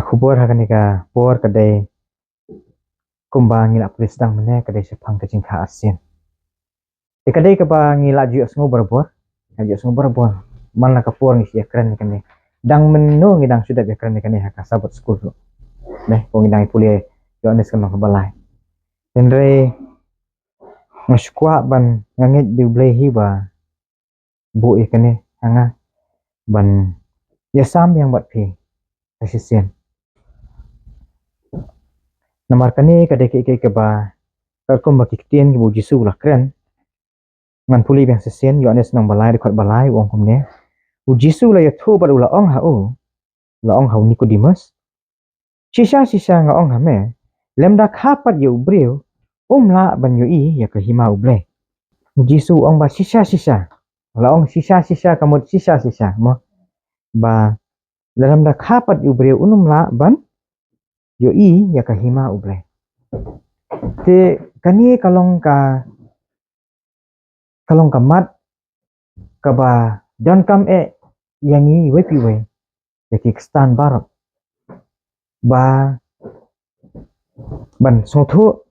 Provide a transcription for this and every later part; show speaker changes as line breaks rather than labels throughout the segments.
kubur hakan ni ka por kadai kumba ngila polis dang mene kadai sepang kecing ka asin. Kadai ka ba ngila ju asngu berbor, ju asngu berbor. Man la ka por ngi sia keren kan ni. Dang menu ngidang sudah be keren kan ni haka sabot skul tu. Neh ko ngidang puli yo anes kan ka balai. Tendre ngskwa ban ngangit di blehi ba bu ikan ni hanga ban ya sam yang buat pi asisen. Namar kani kadai ke ba kalkum ba kiktien ki bu jisu la keren. Ngan puli bang sesen yo anes nang balai dekat balai wong kumne. U jisu la ya thu ba ula ong ha u. La ong ha Nikodemus. Sisa nga ong ha me. Lemda kapat yo breu. La ban yo i ya ke hima uble. Jisu ong ba sisa. La ong sisa kamut sisa mo. Ba dalam da kapat yo breu la ban yo i ya ke hima uble. Te kani kalong ka mat ka ba don kam yang i wepi we ya ki stan barok ba ban sothu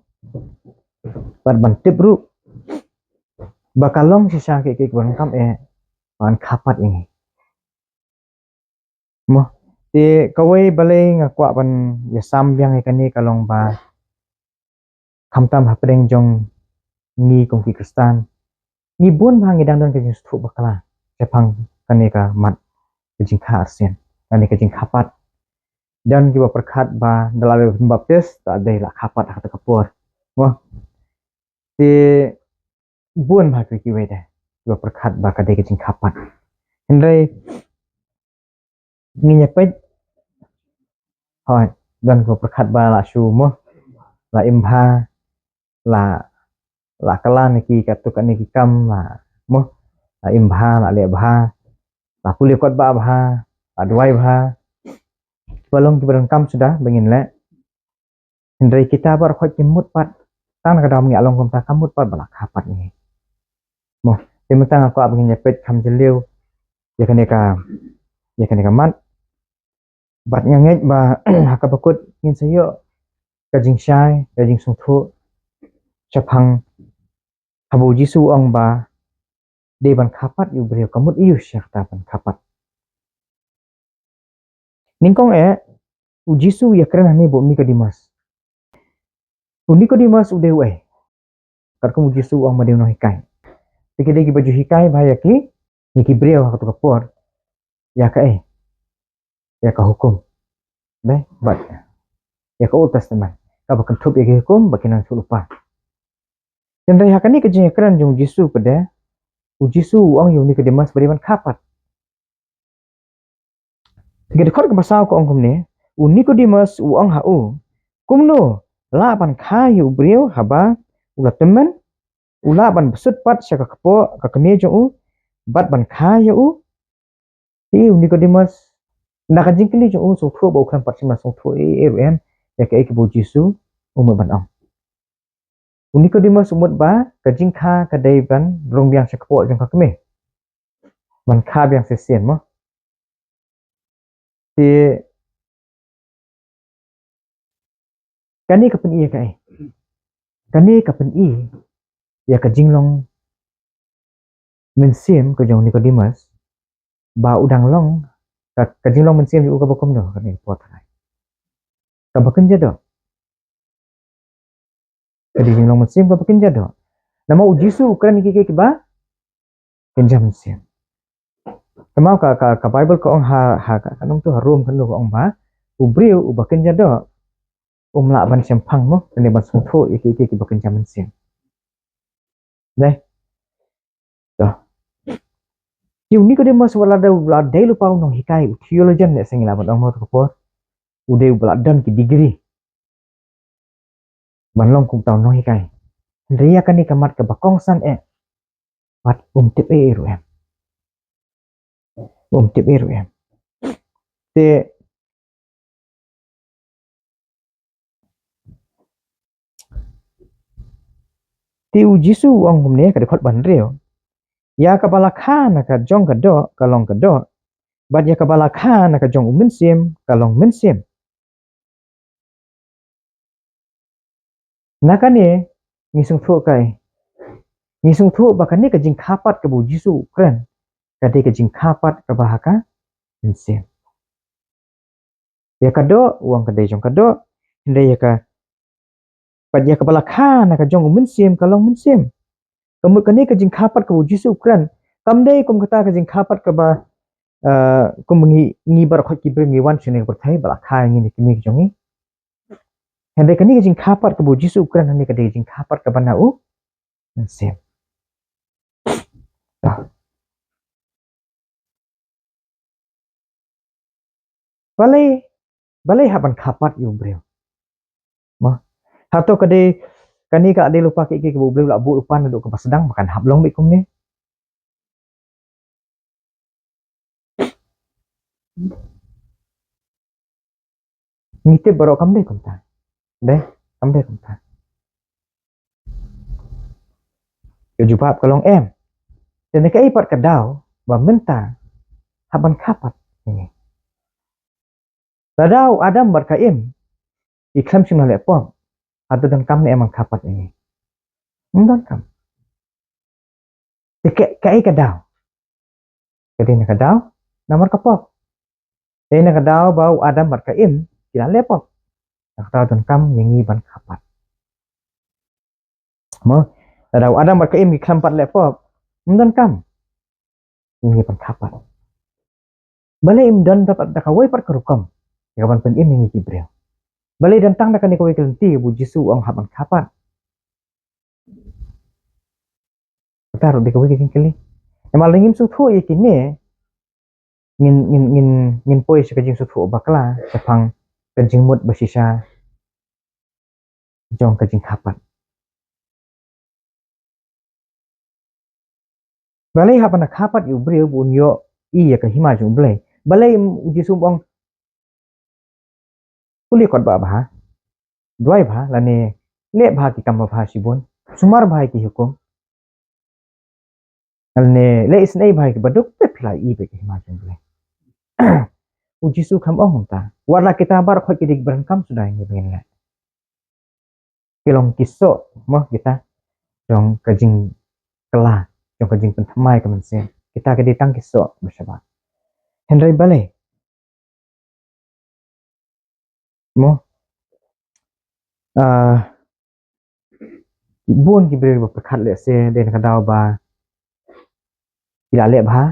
ban tibru ba kalong sisa ke ban kam ban kapat ini mo te kawai balai ngakwa ban ya sambyang kani kalong ba kamtam hapdeng jong ni kong ki kristan ni bun bang idang don ke stru bakala sepang kani ka mat kejing ka arsen kani kejing kapat dan juga perkat ba dalam baptis tak ada lah kapat kata kapur wah di bun ba ki we dah juga perkat ba kadai kejing kapat hendai ni nyepet hoi dan ko perkat ba la shu mo la imha la kala niki katuk niki kam la mo la imha la le bha la puli kot ba bha la duai bha balong ki berengkam sudah bengin le hendai kita bar khot jemut pat tang kadam ngi along kom ta kamut pat bala kapat ni mo tementang aku abengin nyepet kam jeliu ya kane ka mat bat nganget ba haka bakut ngin sayo kajing syai kajing sungthu chapang habu jisu ong ba de ban kapat yu breu kamut iu syakta ban kapat ningkong u jisu ya keren hani bu Nikodemus Nikodemus ude karkum jisu ong ma de no hikai tikide ki baju hikai ba ya ki niki breu haka to kapor ya ka ya ka hukum be bat ya ka Old Testament ka bakan thup ya hukum bakinan lupa dan dari hakani kejeng keren jong jisu pada u jisu ong yu Nikodemus beriman kapat tiga dekor ke pasal ko ong kumne u Nikodemus u ong ha u kumno la ban khayu breu haba ula temen ula ban besut pat syaka kepo ka kene jong u bat ban khayu u Nikodemus nak kajing kini jong so thu bo kan pat sima so thu ren ya ke bo jisu umur ban ong Nikodemus umut ba kajing kha kadai ban rong biang sekpo jong ka keme ban kha biang sesien mo ti kani ka pen i ka kani ka pen i ya kajing long mensim ke jong Nikodemus ba udang long kajing long mensim ju ka bokom do kani pot ka baken jado kajing long mensim ka baken jado nama u jisu kan ki ba kenjam mensim Kemau ka Bible ko ong ha kanong tu harum kan lo ong ba u breu u baken jado la ban sempang mo kani ban sungtho ki baken jam mensim deh dah yu Nikodemus wala dai lupa nong hikai theologian ne sengila ban ong mo ko ude bala dan ki degree ban long kung taw nong hikai ria kan ni kamat ka bakong san pat tip ru tip ru te u jisu ong humne ka dekot ban reo ya ka bala kha na ka jong ka do ka long ka do bat ya ka bala kha na ka jong mensim ka long mensim Nakane ngisung thu kai. Ngisung thu bakane ka jing khapat ka bu Jisu kren. Kade ka jing khapat ka bahaka insim. Ya kado uang kade jong kado. Hinde ya ka padya ka balakha na ka jong mensim kalong mensim. Kamu kane ka jing khapat ka bu Jisu kren. Kamdei kum kata ka jing khapat ka ba kum ngi bar khot ki ber ngi wan sine ko thai balakha ngi ni kimi jongi. Hande kani ka jing khapat ka bu Jisu kren hande ka de jing khapat ka bana u mensim. Balai balai haban khapat yu breu. Mah. Hato kade kani ka ade lupa ki ke bu breu la bu upan duk ka sedang makan hablong bi kum ni. Ngite baro kam de kum ta. De kam de kum ta. Yo jupap kalong em. Dan ka ipat ka daw ba menta haban khapat ini. Ladau Adam berkaim iklam sing le pom. Atau dan kam ne emang khapat ini. Ndan kam. Kai ka daw. Kadi na ka daw namar ka pop. Dai na ka daw bau Adam berkaim kila le pop. Nakataw dan kam yengi ban khapat. Mo ladau Adam berkaim iklam pat le pop. Ndan kam. Yengi ban khapat. Balai im dan dapat dakawai pat kerukam. Kapan pen im yengi kibreu. Balai dan tang nakani kawai kelenti bu Jisu ang haban khapat. Taruh di kawai kini. Emal ngim su thu ikini ngin poi sa kajing su thu bakla sapang kajing mut basisa jong kajing khapat. Balai hapan khapat yu breu bun yo iya ka hima jong blai. Balai Jisu bong kuli kot ba bha. Dwai bha lane le bha ki kam bha sibun. Sumar bha ki hukum. Lane le isnai bha ki baduk pe philai i pe ki hima jong blai. Jisu kam ong ta. Warla kita bar khoi ki dik berangkam sudah ini begini la. Kilong kiso moh kita jong kajing kela jong kajing pentamai ka mensen. Kita ke ditang kiso bersama. Henry balai. Moh buôn ki beri berkat le se den kadau ba ila le bha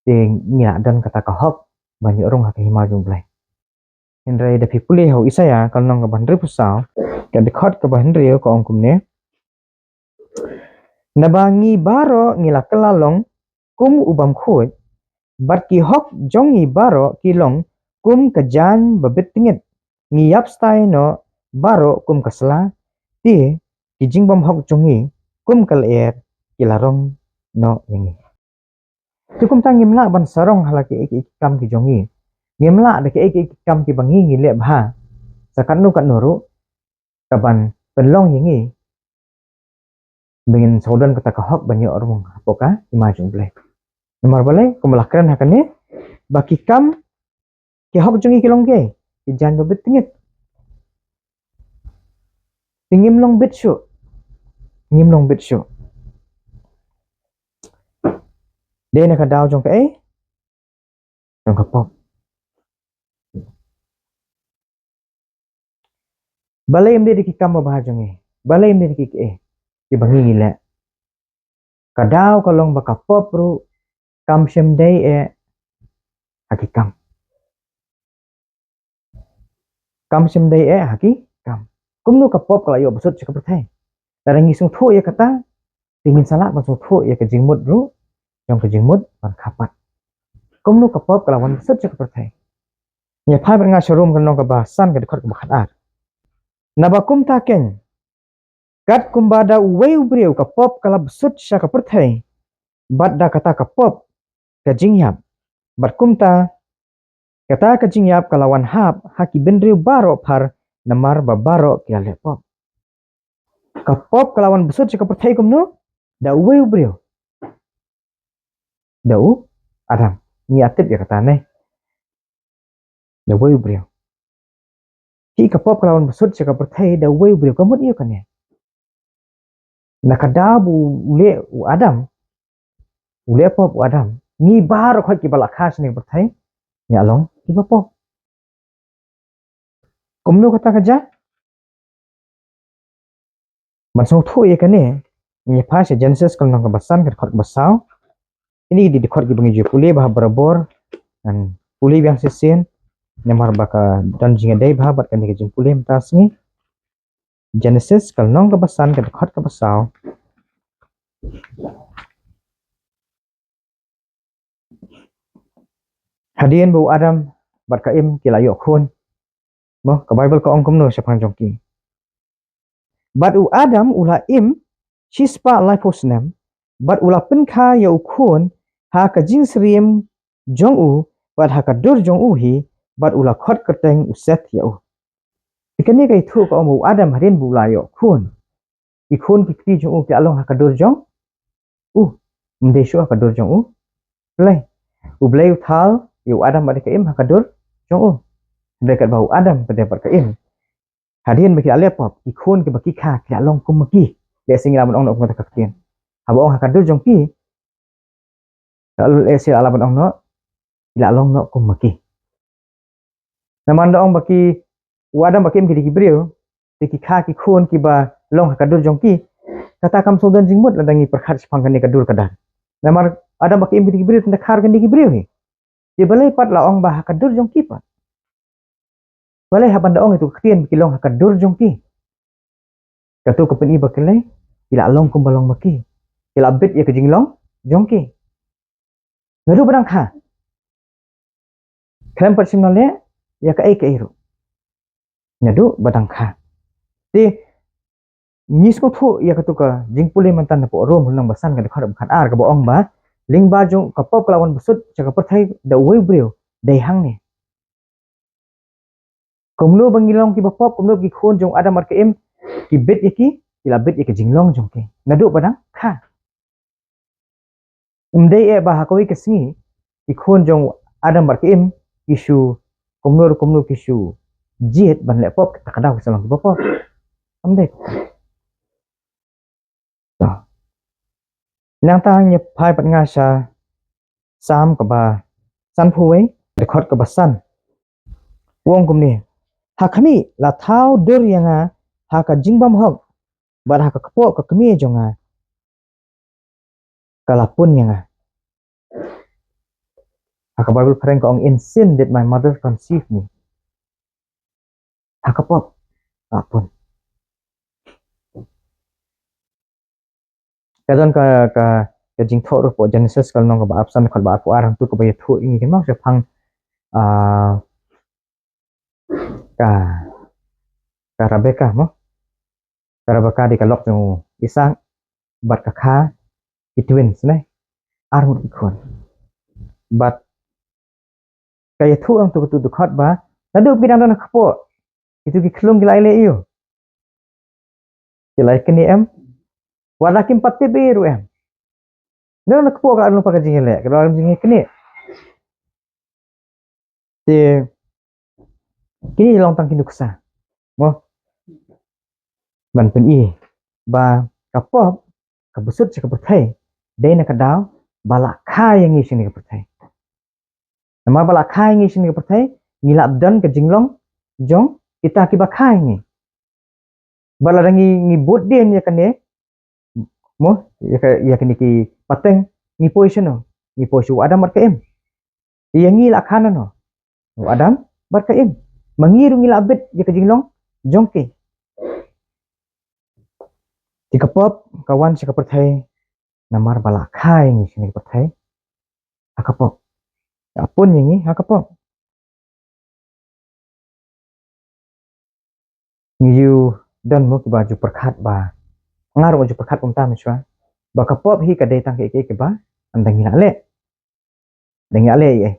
de ngia dan kata kahok banyak orang hak hima jung blai Henry da pipuli ho isaya kal nong ka bandre pusau ka de khot ka bandre ko ong kumne nabangi baro ngila kelalong kum ubam khoi bar ki hok jongi baro kilong kum kajan babet tingit ngiyap stai no baro kum kasla ti kijing bam hok jongi kum kal er kilarong no yangi tukum tang ngimla ban sarong halaki ek kam ki jongi ngimla de ek kam ki bangi ngi le bha sakan nu kan nuru kaban penlong yangi bengin saudan kata kahok banyak orang apoka imajung blek nomor balai kumlakran hakane baki kam ki hok jongi kilong ke ki jan babet tingit tingim long bit shu ngim long bit shu de na ka daw jong ka jong ka pop balai im de ki kam ba jongi balai im de ki ki bangi ngile ka daw kalong ba ka pop ru kam shem dei hakikam kam shem dei hakikam kumnu ka pop kala yo besut cakap pertai darangi sung thu ya kata tingin salah ban sung thu ya ka jingmut ru yang ka jingmut ban khapat kumnu ka pop kala wan besut cakap pertai nya phai ban nga showroom kan nong ka ba san ka dekhot ka bakhat ar nabakum taken kat kumbada uwei ubreu ka pop kala besut sya ka pertai bat da kata ka pop ka jingyap bat kumta kata ka jingyap kalawan hap haki bendriu baro par namar babaro kia le pop ka pop kalawan besut sya ka pertai kumnu da uwei ubreu da u adam ni atip ya kata ne da uwei ubreu ki ka pop kalawan besut sya ka pertai da uwei ubreu kamut iyo kan ya nakada bu ule u Adam ule pop u Adam ni bar khoi ki balak khas ni berthai ni along ki pop komno kata kaja masuk thu ye kane ni pas Genesis kal nang basan kat khot basau ini di khot ki bangi je pule bah barabor dan pule yang sesen nemar baka dan jinga dai bah bat kan ki jing pule mtas ni Genesis kal nang basan kat khot ka basau hadian bu Adam bat ka im ki layo khun mo ka Bible ka ong komno sapang jongki bat u Adam ula im chispa lifosnem bat ula penkha ya ukhun ha ka jing sriem jong u bat ha ka dur jong u hi bat ula khot kateng uset ya u ikani kai thu ka mu Adam harin bu layo khun ikhun ki kri jong u ki along ha ka dur jong u mde shu ha ka dur jong u play u blay thal yu Adam bat ka im ha ka dur jong u dekat bau Adam pada bat ka im hadian baki ale pop ikhun ki baki kha ki along kum maki le sing lamun ong no ka kien habo ong ha ka dur jong ki kalau ese alaban ong no ila long no kum maki namanda ong baki wadam baki mki dikibriu ki kha ki khun ki ba long ha ka dur jong ki kata kam sodan jingmut ladangi perkhat sipang kan ka dur kadan namar adam baki mki dikibriu tanda khar kan dikibriu hi di balai pat la ong ba ha ka dur jong ki pat balai ha banda ong itu kien ki long ha ka dur jong ki katu ko pen i bakale ila long kum balong maki ila bit ya ke jinglong jong ki ngaru badang kha krem persimale ya ka ai ka iru nyadu badang kha ti nis ko thu ya ka tu ka jingpule mantan po rom nang basan ka khar khan ar ka bo ong ba ling ba jong ka pop kalawan busut cha ka perthai da wei breu dai hang ne komno bangilong ki ba pop komno ki khon jong adam ar ka em ki bit ya ki ila bit ya ka jinglong jong ki nadu badang kha umdai e ba ha ko ki singi ki khon jong adam ar ka em isu komno kisu jit ban le pop takada ko salang pop amde to nang ta nye phai pat nga sha sam ka ba san phuwe de khot ka ba san wong kum ni ha khami la thau dur yanga ha ka jingbam hok bar ha ka kpo ka kmi jonga kalapun yanga ha ka Bible friend ko ong in sin that my mother conceived me ha ka pop apun kadon ka jing tho ro po Genesis kal nong ka ba apsan khol ba ko aram tu ko ba thu ingi ke ma se phang a ka Rebecca mo ka Rebecca di kalok jong isang bat ka kha ki twins ne armut khon bat kaya thu ang tu khot ba nadu bidang don khpo itu ki khlum gilai le iyo gilai kini em wala kim patte biru em nana khpo ka anu pakai jingele kalau jingele kini ti kini long tang kini kusa mo ban pen i ba kapop ka busut ka perthai dei na ka daw bala kha yang ngi sini ka perthai nama bala kha ngi sini ka perthai ngilap dan ka jinglong jong kita ki ba kha ngi bala rangi ngi bot den ya kane mo ya kini ki pateng ngi position no ngi position adam mar ka em yang ngi la khana no adam bar ka em mangiru ngi labet ya ka jinglong jong ki jika pop kawan si perthai namar bala khai ngi sini perthai akapop apun yang akapop you dan mo ki baju perkhat ba ngaru baju perkhat umta miswa ba kapop hi ka dai tang ke ba andang ila le dang ale ye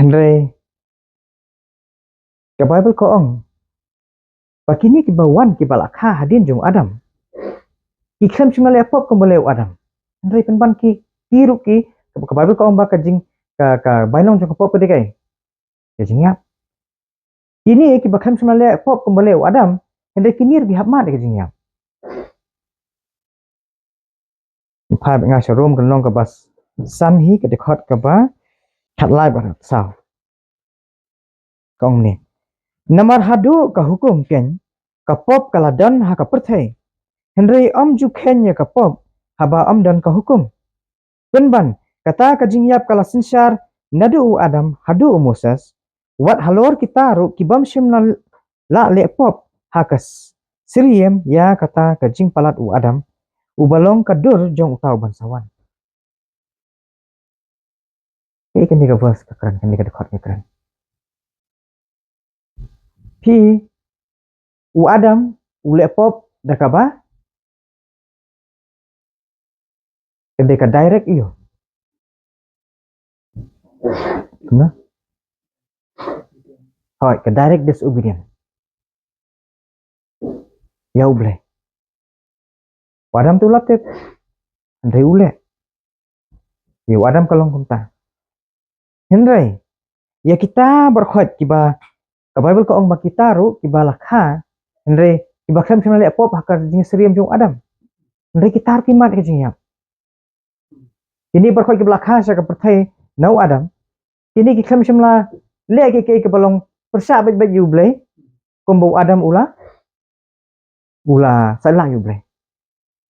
andre ke Bible ko ong pakini ki ba wan ki bala kha hadin jong adam ki khem chimale pop ko bale adam andre penban ki kiru ki ke Bible ko ong ba ka jing ka bailong jong pop de kai ke jingya ini ki ba khem chimale pop ko bale adam Henry kinir bihap mat ke jingyap. Phai nga sharom kan long ka bas san hi ke dekhot ka ba khat lai ba sao. Kong ni. Namar hadu ka hukum ken ka pop kaladan ha ka perthai. Henry ju khen ya ka pop haba dan ka hukum. Penban kata ka jingyap kala sinsar nadu Adam hadu Moses wat halor kita ru kibam shim la le pop hakas siriem ya kata ka jing palat Adam ubalong kadur jong utau bansawan. Ikan ni ka verse ka kran kan ni ka dekhot ni kran. Pi Adam le pop dakaba kende ka direct iyo. Kena? Hoi, ka direct disobedient. Ya uble. Adam tu latip. Henry ule. Ya Adam kalong kumta. Henry. Ya kita berkhot kiba ka Bible ko ong kita ru kiba lakha. Henry kiba kham shim le pop hakar jing seriam jong Adam. Henry kita kimat ke jingyap. Ini berkhot kiba lakha sa ka perthai nau Adam. Ini ki kham shim la le ke balong persa bet yuble. Kombo Adam ula salah yuble.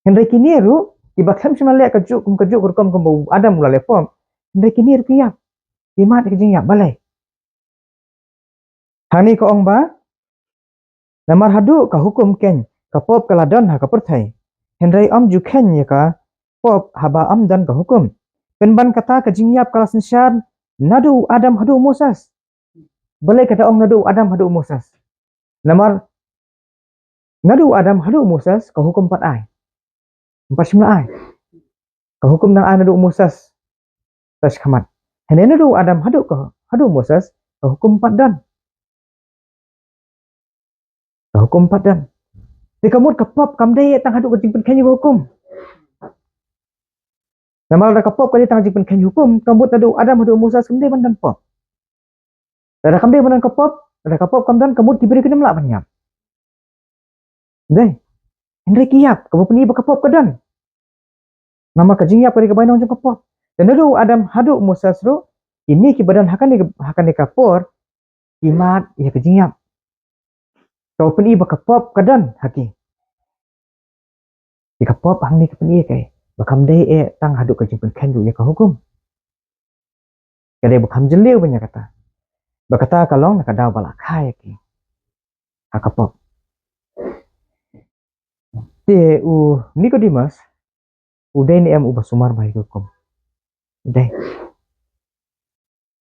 Henry kini ru iba kham shim le ka juk kom kombo Adam ula le pom. Henry kini ru kiap. Kimat ke jingyap balai. Hani ko ong ba namar hadu ka hukum ken ka pop kaladon ha ka perthai. Henry ju khen ya ka pop haba dan ka hukum. Penban kata ka jingyap kala sinsar nadu Adam hadu Moses. Balai kata ong nadu Adam hadu Moses. Namar nadu Adam hadu Moses ka hukum 4 ai. 4 ai. Ka hukum nang ai nadu Moses. Tas khamat. Hene nadu Adam hadu Moses ka hukum 4 dan. Ka hukum 4 dan. Di kamut ka pop kam dei tang hadu ka jing pen khen hukum. Namal da ka pop ka tang jing pen khen hukum kamut nadu Adam hadu Moses kam dei ban dan pop. Da kam dei ban ka pop, da ka pop kam dan kamut diberi kenam la banyam. Dei. Henry kiap ka peni ba ka pop ka dan. Nama ka jingyap ka bainong jong ka pop. Dan nadu Adam hadu Moses ru ini ki badan hakan ka por kimat ya ka jingyap. Kau peni ba ka pop ka dan haki. Di ka pop hang ni ka peni kai. Bakam dei tang hadu ka jing pen khen ya ka hukum. Kadai bakam jeleu banyak kata. Bakata kalong nak daw bala khai ki. Haka pop. Te Nicodemus udai ni ubah sumar baik hukum. Udai.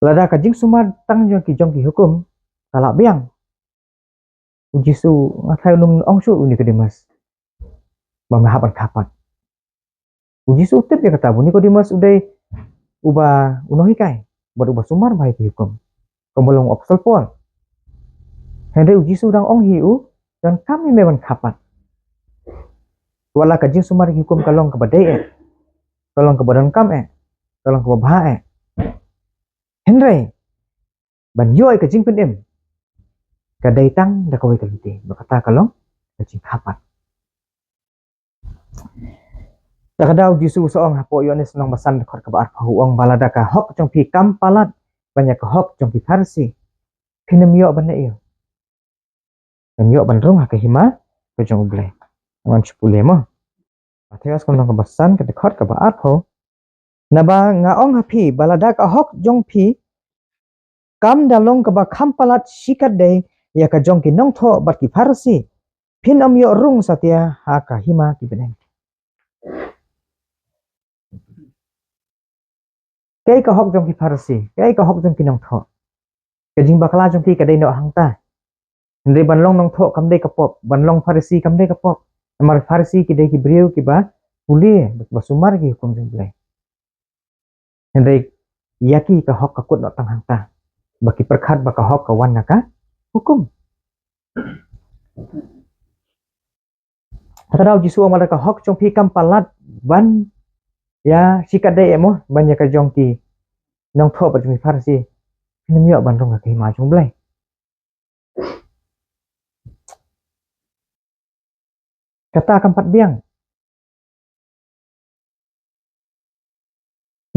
Lada ka jing sumar tang jong ki hukum kalak biang. Ujisu ngatai nung ongsu Nicodemus. Bamahapan kapat. Ujisu tip ya kata Nicodemus udai ubah unohi kai. Ubah sumar baik hukum. Kemulung Apostol Paul. Henry ujisu dang ong hiu dan kami memang kapat. Wala ka jing sumar hukum kalong ka badai kalong ka badan kam kalong ka babha Henry ban yoi ka jing pen ka daitang da kawai kalite bakata kalong ka jing kapat. Takadaw jisu soong hapo yones nong basan khot ka baar pahuang balada ka hok jong pi kam palat banyak ka hok jong pi farsi pinamyo ban iyo banyo ban rong ha ka hima ka jong ublay ngan chupule mo Mateus kon nong ka basan ka khot ka baar pho naba ngaong hapi balada ka hok jong pi kam dalong ka ba kham palat sikat de ya ka jong ki nong tho bat ki farsi pinamyo rung satya ha ka hima ki beneng. Kay ka hok jong ki farsi kay ka hok jong ki nong tho kajing bakla jong ki kadai no hangta hindi banlong nong tho kam dei ka pop banlong farsi kam dei ka pop amar farsi ki dei ki brio ki ba puli basumar ki hukum jong blai hindi yaki ka hok ka kut no tang hangta baki perkhat baka hok ka wan ka hukum Tadau jisu amar ka hok jong pi kam palat ban ya sikat dei emo banyak ka jong ki nong tho ba jong farsi pinamyo ban rong ka hima jong blai kata akan pat biang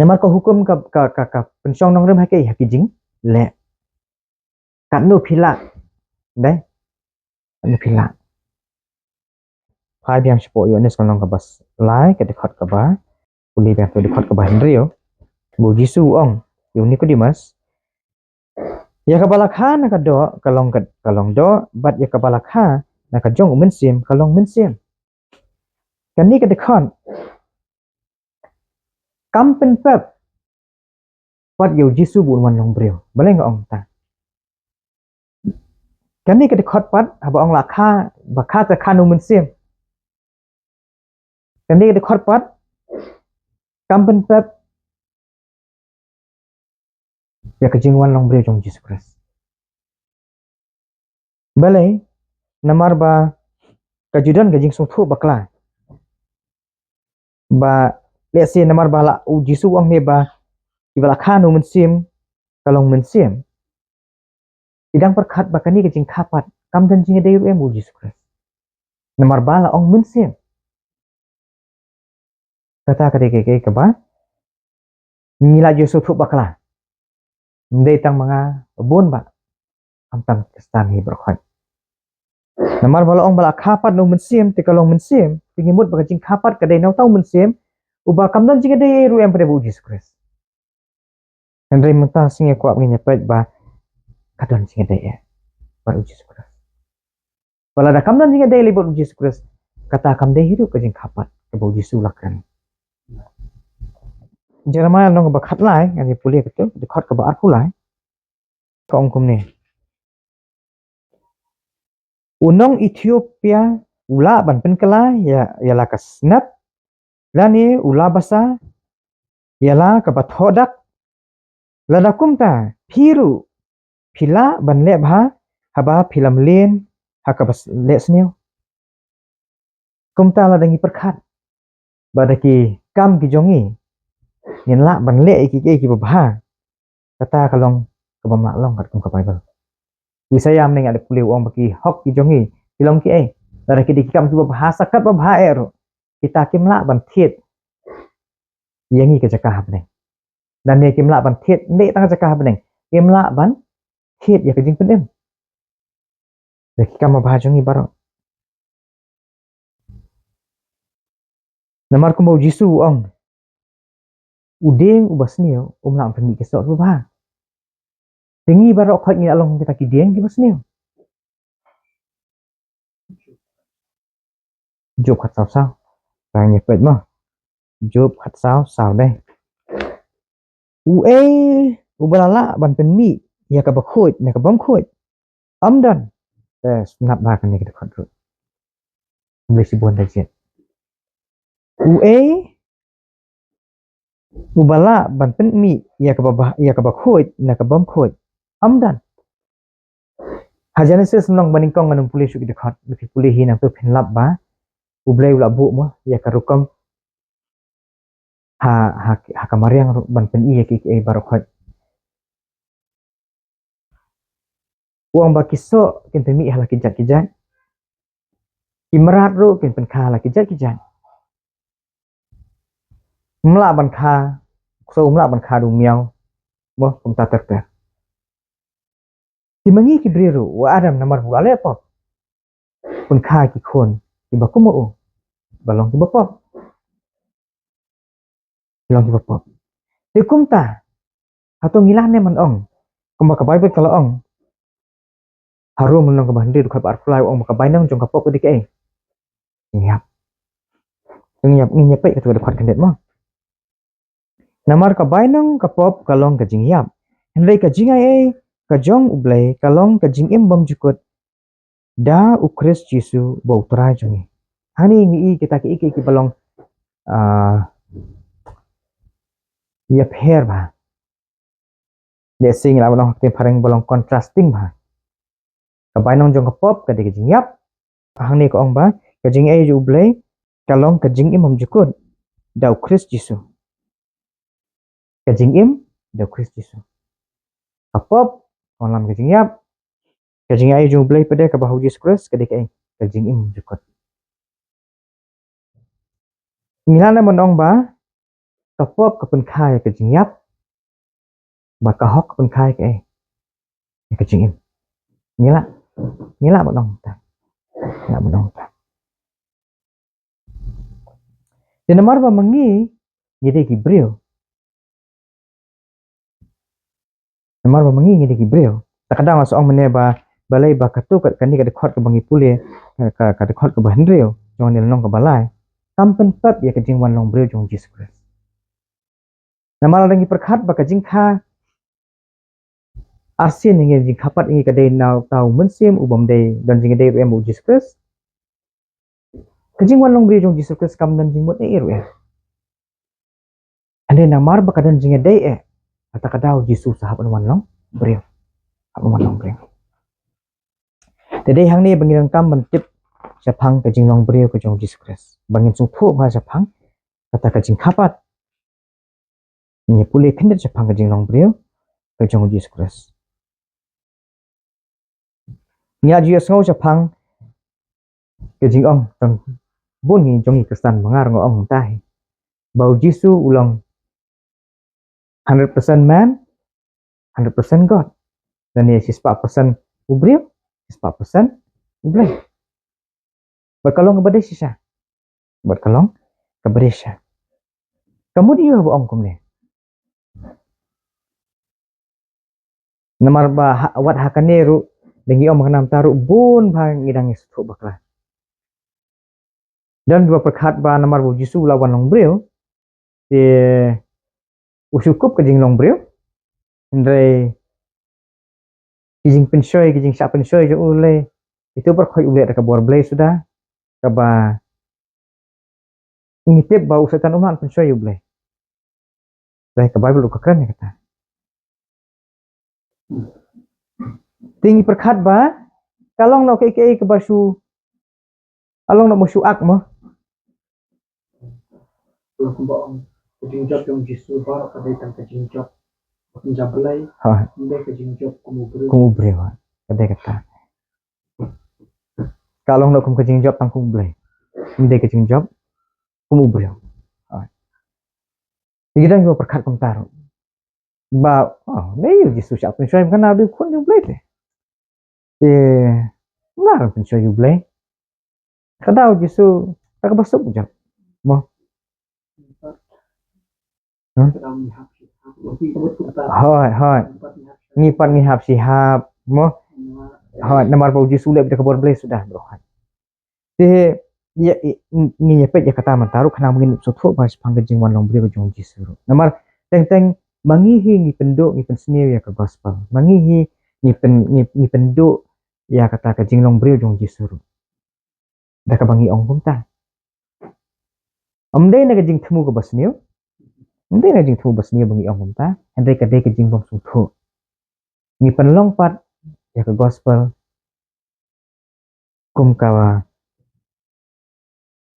nyamar ko hukum ka pensong nong rem hake hakijing le kat nu phila dai nu phila phai biang sipo yo nes konong ka bas lai ka dekhot ka ba uli biang to dekhot ka ba hendrio bu jisu ong yo Nikodemus ya ka balakha na ka do kalong do bat ya ka balakha na ka jong umen sim kalong men sim kan ni ka dekhon kam pen pep pat yo jisu bu wan long breu baleng ong ta kan ni ka dekhot pat haba ong lakha ba kha ta khanu men sim kan ni ka dekhot pat kam pen pep ya ka jing wan long breu jong jisu Christ balai namar ba kajudan gajing sung thu bakla ba lesi namar bala u jisu ang ne ba ibala khanu men sim kalong men sim idang perkhat bakani gajing khapat kam dan jing dei em u jisu Christ namar bala ong men sim kata kade ke ba ngila jisu thu bakla ndei tang manga bon ba am tang kestan hi berkhot namar bala ong bala khapat no men sim te kalong men sim pingimut ba gajing khapat kadai nau tau men sim uba kam dan jing dei ru em pada u jisu Christ Henry mentah singe kuat ngi nyepet ba kadon singe dei ba u jisu Christ wala da kam dan jinga dei libot u jisu Christ kata kam dei hidup ka jing khapat ke bu jisu lakan Jeremiah nong ba khat lai ngani puli ke tu de khot ka ba ar pulai ka ong kum ne unong Ethiopia ula ban pen kala ya la ka snap lani ula basa ya la ka ba thodak la da kum ta phiru phila ban le bha haba philam len ha ka bas le sneu kum ta la dangi perkhat ba da ki kam ki jongi yen la ban le ki ba kata kalong ka ba ma long kat kum ka bible wisayam ning ada puli wong baki hok ki jongi kilong ki dari ki dikam ki bahasa kat bah ero kita kimla ban thiet yangi ke jakah hapne dan ne kimla ban thiet ne tang jakah hapne kimla ban thiet ya ke jing penem dari kam bah jongi baro namar ko mau jisu ong udeng ubasnio umla pen ki so bah tingi baro khot ni along kita ki deng ki basnio job khat sao sao tang ni pet mo job khat sao sao đây ue ubalala ban pen mi ya ka ba khoi na ka bam khoi am dan snap ba kan ni ka khot ru besi bon da jet ue ubala ban pen mi ya ka ba khoi na ka bam khoi am dan hajane se snong baning kong anum puli su ki khot bi puli hi na to phen lap ba ublai ula bu mo ya ka rukom ha kamariang ban pen i ki bar khot uang ba kiso kin pen mi hala ki jat imrat ru kin pen kha la ki jat mla ban kha so mla ban kha du miao mo kum ta ter ter timangi ki briru wa adam namar bu ale pop pun kha ki khon ki ba kumo balong ki ba pop balong ki ba pop te kum ta atau ngilah ne man ong kum ka bai kalau ong harum nong ka bandi du ka bar fly ong ka bai nong jong ka pop dik ngiap ngiap ngiap pe ka tu da khat kan det mo namar ka bai nong ka pop kalong ka jingiap henry ka jingai ka jong ublai kalong ka jingim bom jukut da ukris jisu bau trai jongi hani ngi kita ki balong ya pher ba de sing la balong te phareng balong contrasting ba ka bai nong jong ka pop ka de jing yap hang ni ko ong ba ka jing ai ju blai kalong ka jing im hom jukut da ukris jisu ka jing im da ukris jisu ka pop on lam ka jing yap ka jing ai ju blai pada ka bahu jisu kris ka de ka jing im jukut Ngilana menong ba kapop kapun kai ke jingyap ba kahok kapun kai ke jingim. Ngila menong ta. Ngila menong ta. Jadi mar ba mengi ngide gibril. Namar ba mengi ngide gibril. Takadang asong mene ba balai ba katu kat kani ka dekhot ke bangi pule ka dekhot ke bahendreo jong ni long ke balai. Tampen pep ya ke jing wan long bril jong Jesus Christ. Namar lagi perkhat ba ka jing kha asin ngi jing khapat ngi ka dei nau tau mensim ubam dei dan jing dei em Jesus Christ. Ka jing wan long bril jong Jesus Christ kam dan jing mot e ru. Ande namar ba ka dan jing dei kata kadau Jesus sahab wan long bril. Wan long bril. Jadi hang ni bangin kam bantip sapang ka jing long bril ka jong Jesus Christ. Bangin sung thu ba sapang kata ka jing khapat ni pule khendet sapang ka jing long bril ka jong Jesus Christ. Nya Jesus ngau sapang ka jing ong tong bun ni jong Kristen mangar ngo ong tai. Bau Jesus ulang 100% man, 100% God. Dan ni 4% ubril, 4% ublay. Berkalong kepada sisa. Berkalong kepada sisa. Kamu dia bu ong kumne. Namar ba wat hakaneru dengi om mengenam taruh bun bang ngidang isu bakla. Dan dua perkhat ba namar bu Jisu lawan long bril di usukup ke jing long bril ndre kijing pensoi kijing sa pensoi jo ule itu berkhoi ule ka bor blay sudah ka ba ngitip ba usatan uman pensoi ule. Dai ka Bible ka keren kata. Tinggi perkhat ba kalong no ke basu along no musu ak mo kejing job yang Jisu bar kadai kejing job penjabalai ha ndai kejing job kumubri wa kadai kata kalong no kum kejing job tang kumubri ndai kejing job kumubri ha jadi go perkhat kum taru ba nei Jisu siap pensoi kan ada kun ju blai te ngar pensoi ju blai kadau Jisu tak basuk job mo Hoi. Ngipat ngihap sihap mo. Hoi namar bau Jisu le bisa kabor blay sudah bro. Te ya ni nyepet ya kata mantaru kana mungkin sotho pas panggejing wan long blay jong Jisu. Namar teng mangihi ngi penduk ngi penseni ya ke gospel. Mangihi ngi penduk ya kata ka jing long blay jong Jisu. Da ka bangi ong bumta. Amdai na ka jing themu ka basniu. Hindi na jing thu bas niya bangi ong ta andre ka de ka jing bang sung thu ni panlong pat ya ka gospel kum ka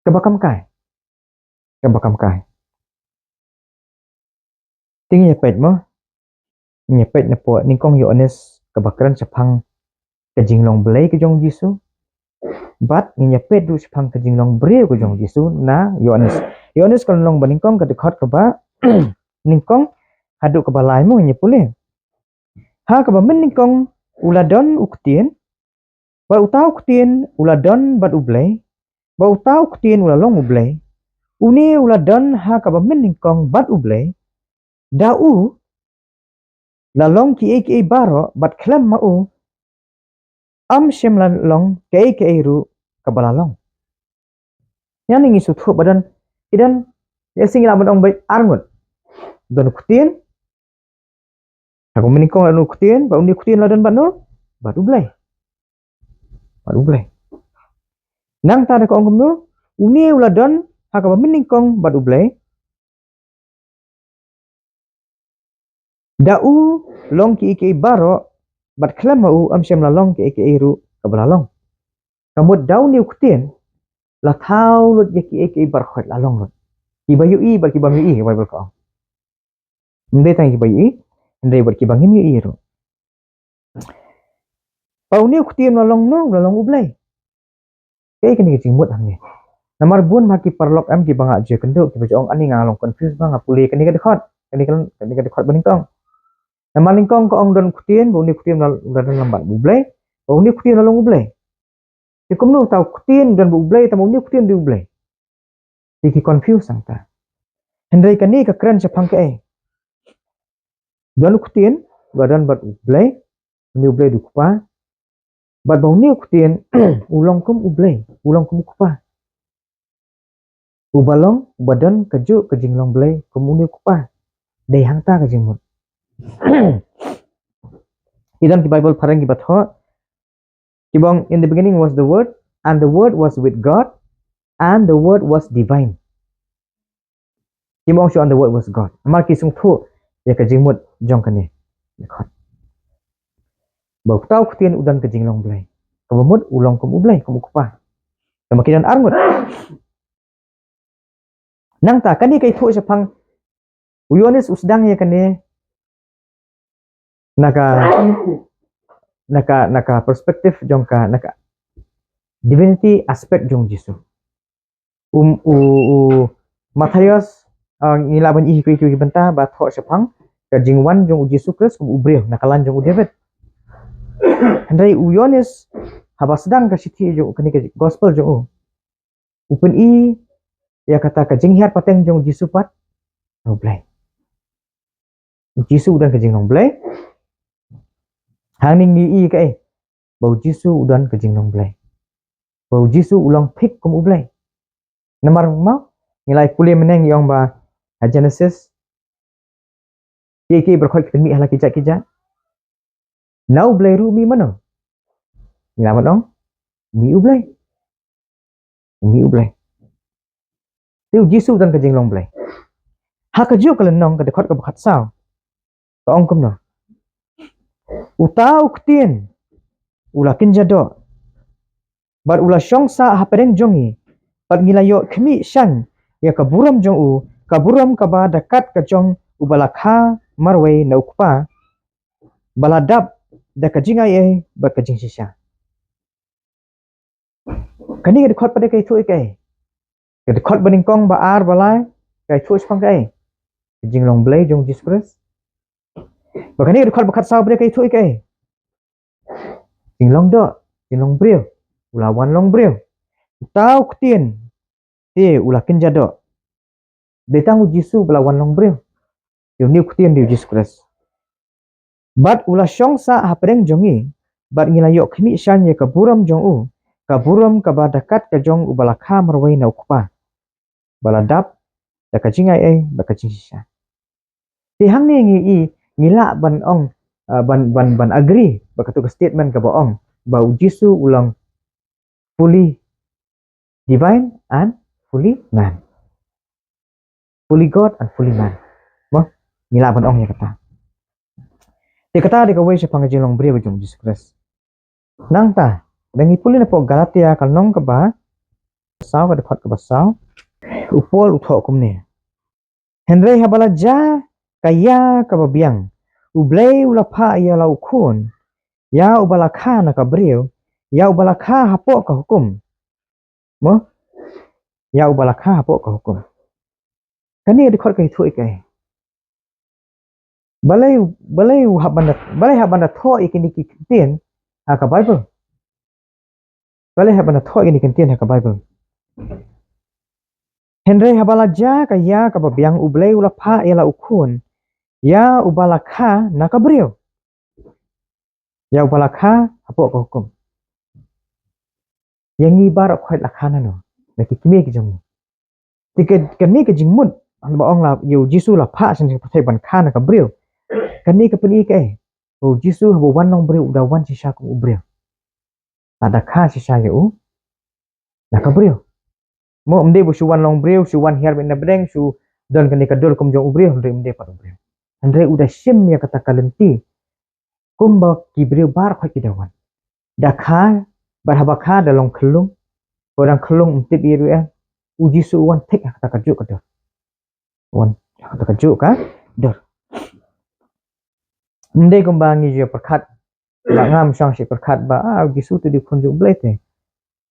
bakam kai ting ya pet mo ni pet na po ni kong Yohanes ka bakran sapang ka jing long blay ka jong Jisu bat ni ya pet du sapang ka jing long bre ka jong Jisu na Yohanes kan long baning kong ka dekhot ka ba ningkong haduk ke balai mo nya pule ha ka ba men ningkong uladon uktien ba utau uktien uladon bat ublay ba utau uktien ulalong ublay uni uladon ha ka ba men ningkong bat ublay dau lalong ki baro bat klem mau am shem lalong ke ru ka balalong yan ngi su thu badan idan ya singila mon ong bai arngut don uktien aku menikong anu kutien, ba undi kutien ladan banu, batu blay. Nang tada ko angkum nu, uni uladon, haka ba menikong batu blay. Dau long ki baro, bat klam mau am syam la long ki ru kabalalong. Kamu dau ni kutien, la tau lut ya ki bar khot la long lut. Ki bayu i bar ki bang i Bible ko. Ndai tang ki bayu i, ndai bar ki bang i ru. Pau ni kutien la long ublay. Kaya kini jing mut hang ni. Namar bun maki parlok am ki banga je kenduk ki bajong ani ngalong confuse banga puli kani ka dekhot kani ka dekhot baning tong. Namar lingkong ko ong don kutien bo ni kutien dan lambat bublai bo ni kutien lalong bublai. Ki kumnu tau kutien dan bublai tamu ni kutien di bublai. Ki confuse sangta. Hendrai kani ka keren sepang ke ai. Dan kutien badan bat bublai ni bublai du kupa. Bat bo ni kutien ulong kum bublai ulong kum kupa. Ubalong badan keju kejinglong belai kumuni kupa dei hangta kejingmut. Idan ki Bible parang ki batho kibong in the beginning was the word and the word was with God and the word was divine. Kibong shu and the word was God. Amar ki sung thu ya kejingmut jong kani. Dekhot. Bau tau kutien udan kejinglong belai. Kemut ulong kum ublai kum kupa. Kemakinan armut. Nang ta kani kai thu sepang uyonis usdang ya kani naka perspektif jong ka naka divinity aspect jong Jisu Matthias ngilaban i kui benta ba tho sepang ka jingwan jong Jisu Kristus ubriyo nakalan jong David handai uyonis haba sedang ka sithi jong kani ka gospel jong upen i ya kata ka jinghiat pateng jong Jisu pat blai Jisu udan ka jinglong blai hang ning i kai bau Jisu udan ka jinglong blai bau Jisu ulang pik kum ublai namar mau nilai pulih meneng yang ba Genesis ki berkhot kemi hala kijak nau blai ru mi mana ngelamat dong mi ublai tiu Jisu dan ka jinglong blai ha ka ju ka lenong ka dekhot ka bakhat sao ka ong kum no utau ktien ula kinjado bar ula shongsa hapereng jongi pat ngilayo khmi shan ya kaburam jong kaburam ka ba dekat ka jong ubalakha marwei na ukpa baladap da ka jingai ai ba ka jing sisa kani ka dekhot pada kai thui kai ka dekhot baning kong ba ar balai kai thui spang kai jinglong blai jong Jesus Christ ba kani ka dekhot bakhat sao pada kai thui kai jinglong do jinglong brio ulawan long brio tau ktien te ula kinjado de tangu Jisu belawan long brio yo ni ktien di Jesus Christ bat ula shongsa hapreng jongi bat ngilayo khmi shan ye kaburam jong kaburam ka ba dekat ka jong ubalakha marwei na ukpa baladap da ka jingai ai ba ka jingsisa ti hang ni ngi ngila ban ong ban agree ba ka tu statement ka ba ong ba Jisu ulang fully divine and fully man, fully God and fully man. Mo ngila ban ong ya kata ti kata di ka wei sepang jinglong brio jong Jesus Christ nang ta dangi puli na po Galatia kanong ka ba sao ka dekhot ka ba sao upol utho kum ne Henry habala ja kaya ka babiang ublay ulapha ya lau khun ya ubalakha na ka brio ya ubalakha hapo ka hukum mo ya ubalakha hapo ka hukum kani dekhot ka thui kai balai habana tho ikini ki tien ha ka Bible balai habana tho ikini ki tien ha ka Bible Henry habala ja kaya ka babiang ublay ulapha ya lau khun ya ubalakha na ka brio ya ubalakha hapo ka hukum yang ibar khoi lakhana no na ki kimi ki jong tiket kani ka jingmut an ba ong la yu Jisu la pha sin thai ban khana ka brio kani ka puni kai o Jisu bo wan long brio da wan sisa ku brio ada kha sisa yu na ka brio mo mde bu su wan long brio su wan hiar ben na breng su don kani ka dol kum jong brio ndre mde pa brio andre uda sim ya kata kalenti kumba ki brio bar khoi ki dawan da kha barhaba kha da long khlung orang kelung tip iru uji su wan tek kata kaju ka dor wan kata kaju ka dor mde kumbangi je perkhat ba ngam sang si perkhat ba uji su tu di khunju blete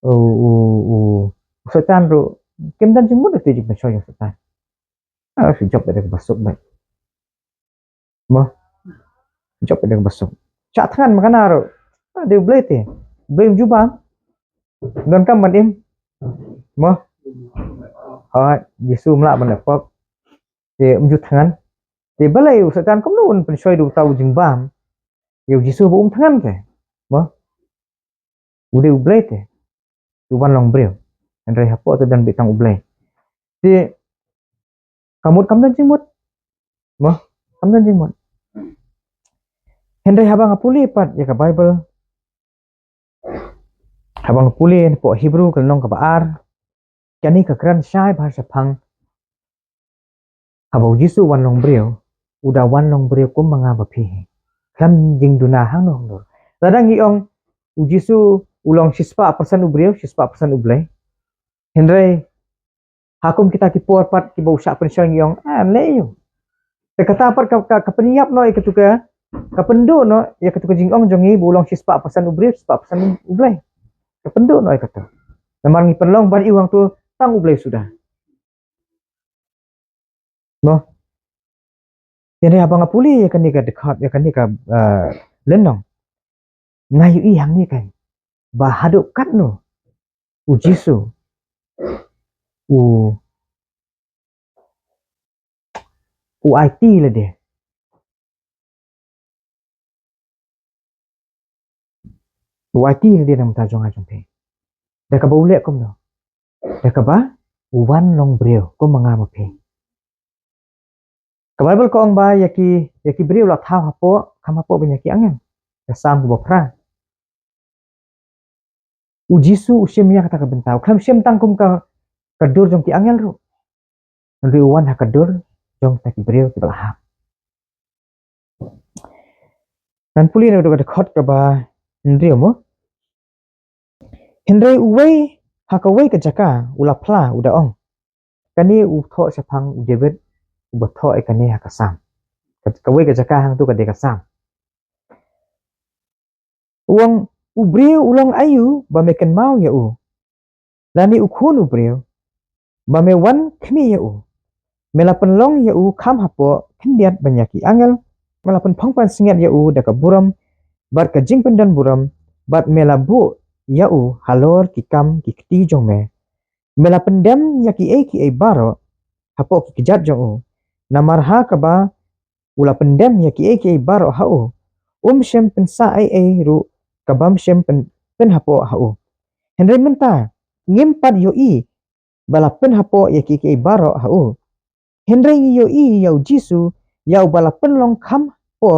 o setan ro kem dan jemut itu je pasal yang setan sejak pada basuk baik mah sejak pada basuk cak tangan makan aro ada boleh teh boleh jubang dan kam badim mah Yesu melak benda pok dia menjut tangan dia balai setan kam nun pensoi du tahu jengbam ya Yesu bu tangan ke mah udah boleh teh tuan long breu andai hapo tu dan bitang ublay di kamut kam dan jimut mah kam dan jimut Henry habang apuli pat ya ka Bible habang apuli po Hebrew ka nong ka baar kani ka kran syai bahasa phang habau Jisu wan long breu udah wan long breu kum manga bapi kam jing duna hang no dor ladang iong Jisu ulong sispa persen ubreu sispa persen ublay Henry hakum kita ki por pat ki bau syak pensyang iong le yo kata pat ka peniap no ketuka kapendu no ya ketuka jingong jongi bulong sispa persen ubreu sispa persen ublay kapendu no kata namar ngi penlong ban iwang tu tang ublay sudah no jadi abang apuli ya kan ni ka dekat ya kan ni ka lenong ngayu i hang ni kan bahaduk kat no Jisu u IT lah dia IT lah dia nam tajong ajong pe dah ka baulek kom no dah ka ba wan long breu ko manga pe ka Bible ko ang ba yaki breu la thau hapo kam hapo benyaki angen ka sam bo pra Jisu usim ya kata ka bentau kam sim tangkum ka kadur jong ki angel ru nanti wan ha kadur jong ta ki breu ki belahap dan puli na udah khot ka ba ndri mo Henry uwei hakawei ka jaka ula pla udah ong kani u tho sapang u David u tho e kani hakasam kawei ka jaka hang tu ka de kasam uang u breu ulang ayu ba meken mau ya u lani u khun u breu ba me wan khmi ya u melapan long ya u kham hapo khindiat banyaki angel melapan phangpan singet ya u da ka buram bat ka jing pendan buram bat melabu ya u halor ki kam ki kti jong me mela pendem ya ki e baro hapo ki kejat jong u namar ha ka ba ula pendem ya ki e baro ha u shem pensa ai ru kabam shem pen hapo ha u henry menta ngimpat yo i bala pen hapo ya ki baro ha u henry yo i ya Jisu ya bala pen long kham po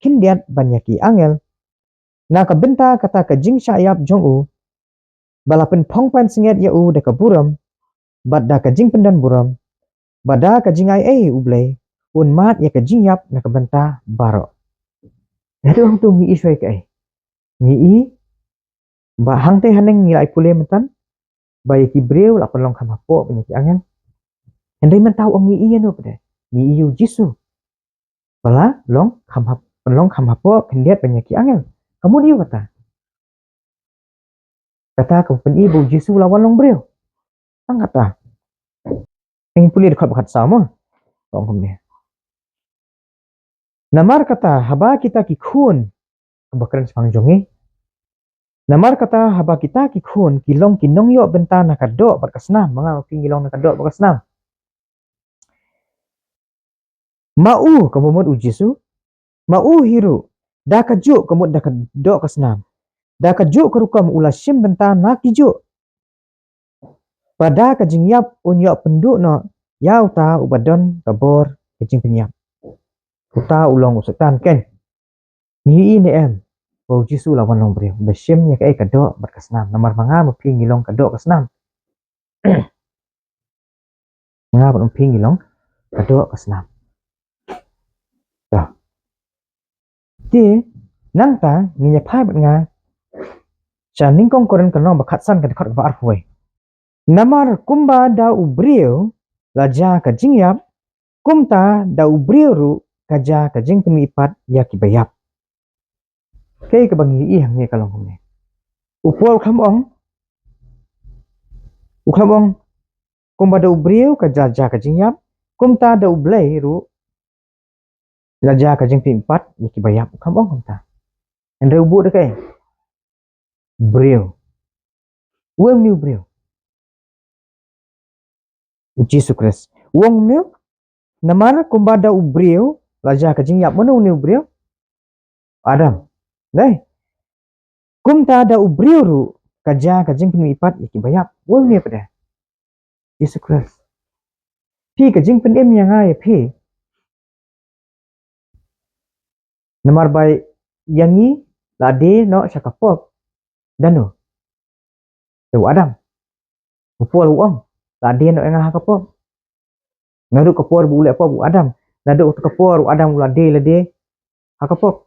kindiat banyaki angel na ka benta kata ka jing syayap jong u balapan phongpan singet ya u da ka buram bad da ka jing pendan buram bada ka jing ai ublay un mat ya ka jing yap na ka benta baro jadi orang tu ngi isoi ka ai ngi i ba hang te haneng ngi ai pule metan ba ya ki breu la pelong kham hapo penyi angen hendai men tau ngi i no pede ngi i u Jisu bala long kham hap pelong kham hapo kendiat penyi angen kamu dia kata ka pen i bu Jisu lawan long breu ang kata ngi pule dekat bakat sama orang ni namar kata haba kita ki khun bakran sepang jongi namar kata haba kita ki khun kilong kinong yo benta na kadok berkasnam manga kilong na kadok berkasnam mau kamu mod Jisu mau hiru da kajuk kamu da kadok kasnam da kajuk kerukam ula sim benta na kijuk pada kajingyap unyo penduk no yau ta ubadon kabor kajing penyap uta ulong usetan ken ni ini em bau Jisu lawan long breu da sim nya kai kadok berkasnam namar manga mepi ngilong kadok kasnam manga mepi ngilong kadok kasnam dah ti nang ta nginya phai bat nga cha ningkong koren kanong bakatsan ka dekat ba arhoi namar kumba da ubreu laja ka jingyap kumta da ubreu ru kaja ka jing pemipat ya ki bayap kei ka bangi i hang ni kalong home upol kham ong kum bada ubriu ka jaja ka jingyap kum ta da ublay ru jaja ka jing pimpat yaki bayap kam ong kum ta endre ubu de kai briu wem ni briu uji sukres wong ni namana kum bada ubriu jaja ka jingyap mana ni ubriu Adam dai kum ta da ubriu ru kaja ka jing pimpat yaki bayap wong ni pada Yesus Kristusพี่กับจิงเป็นเอ็มยังไงพี่nomor baik yang ni lade no sakapok danu tu Adam upol uang lade no yang hakapok ngadu kapor bule apa bu Adam lade ut kapor Adam lade hakapok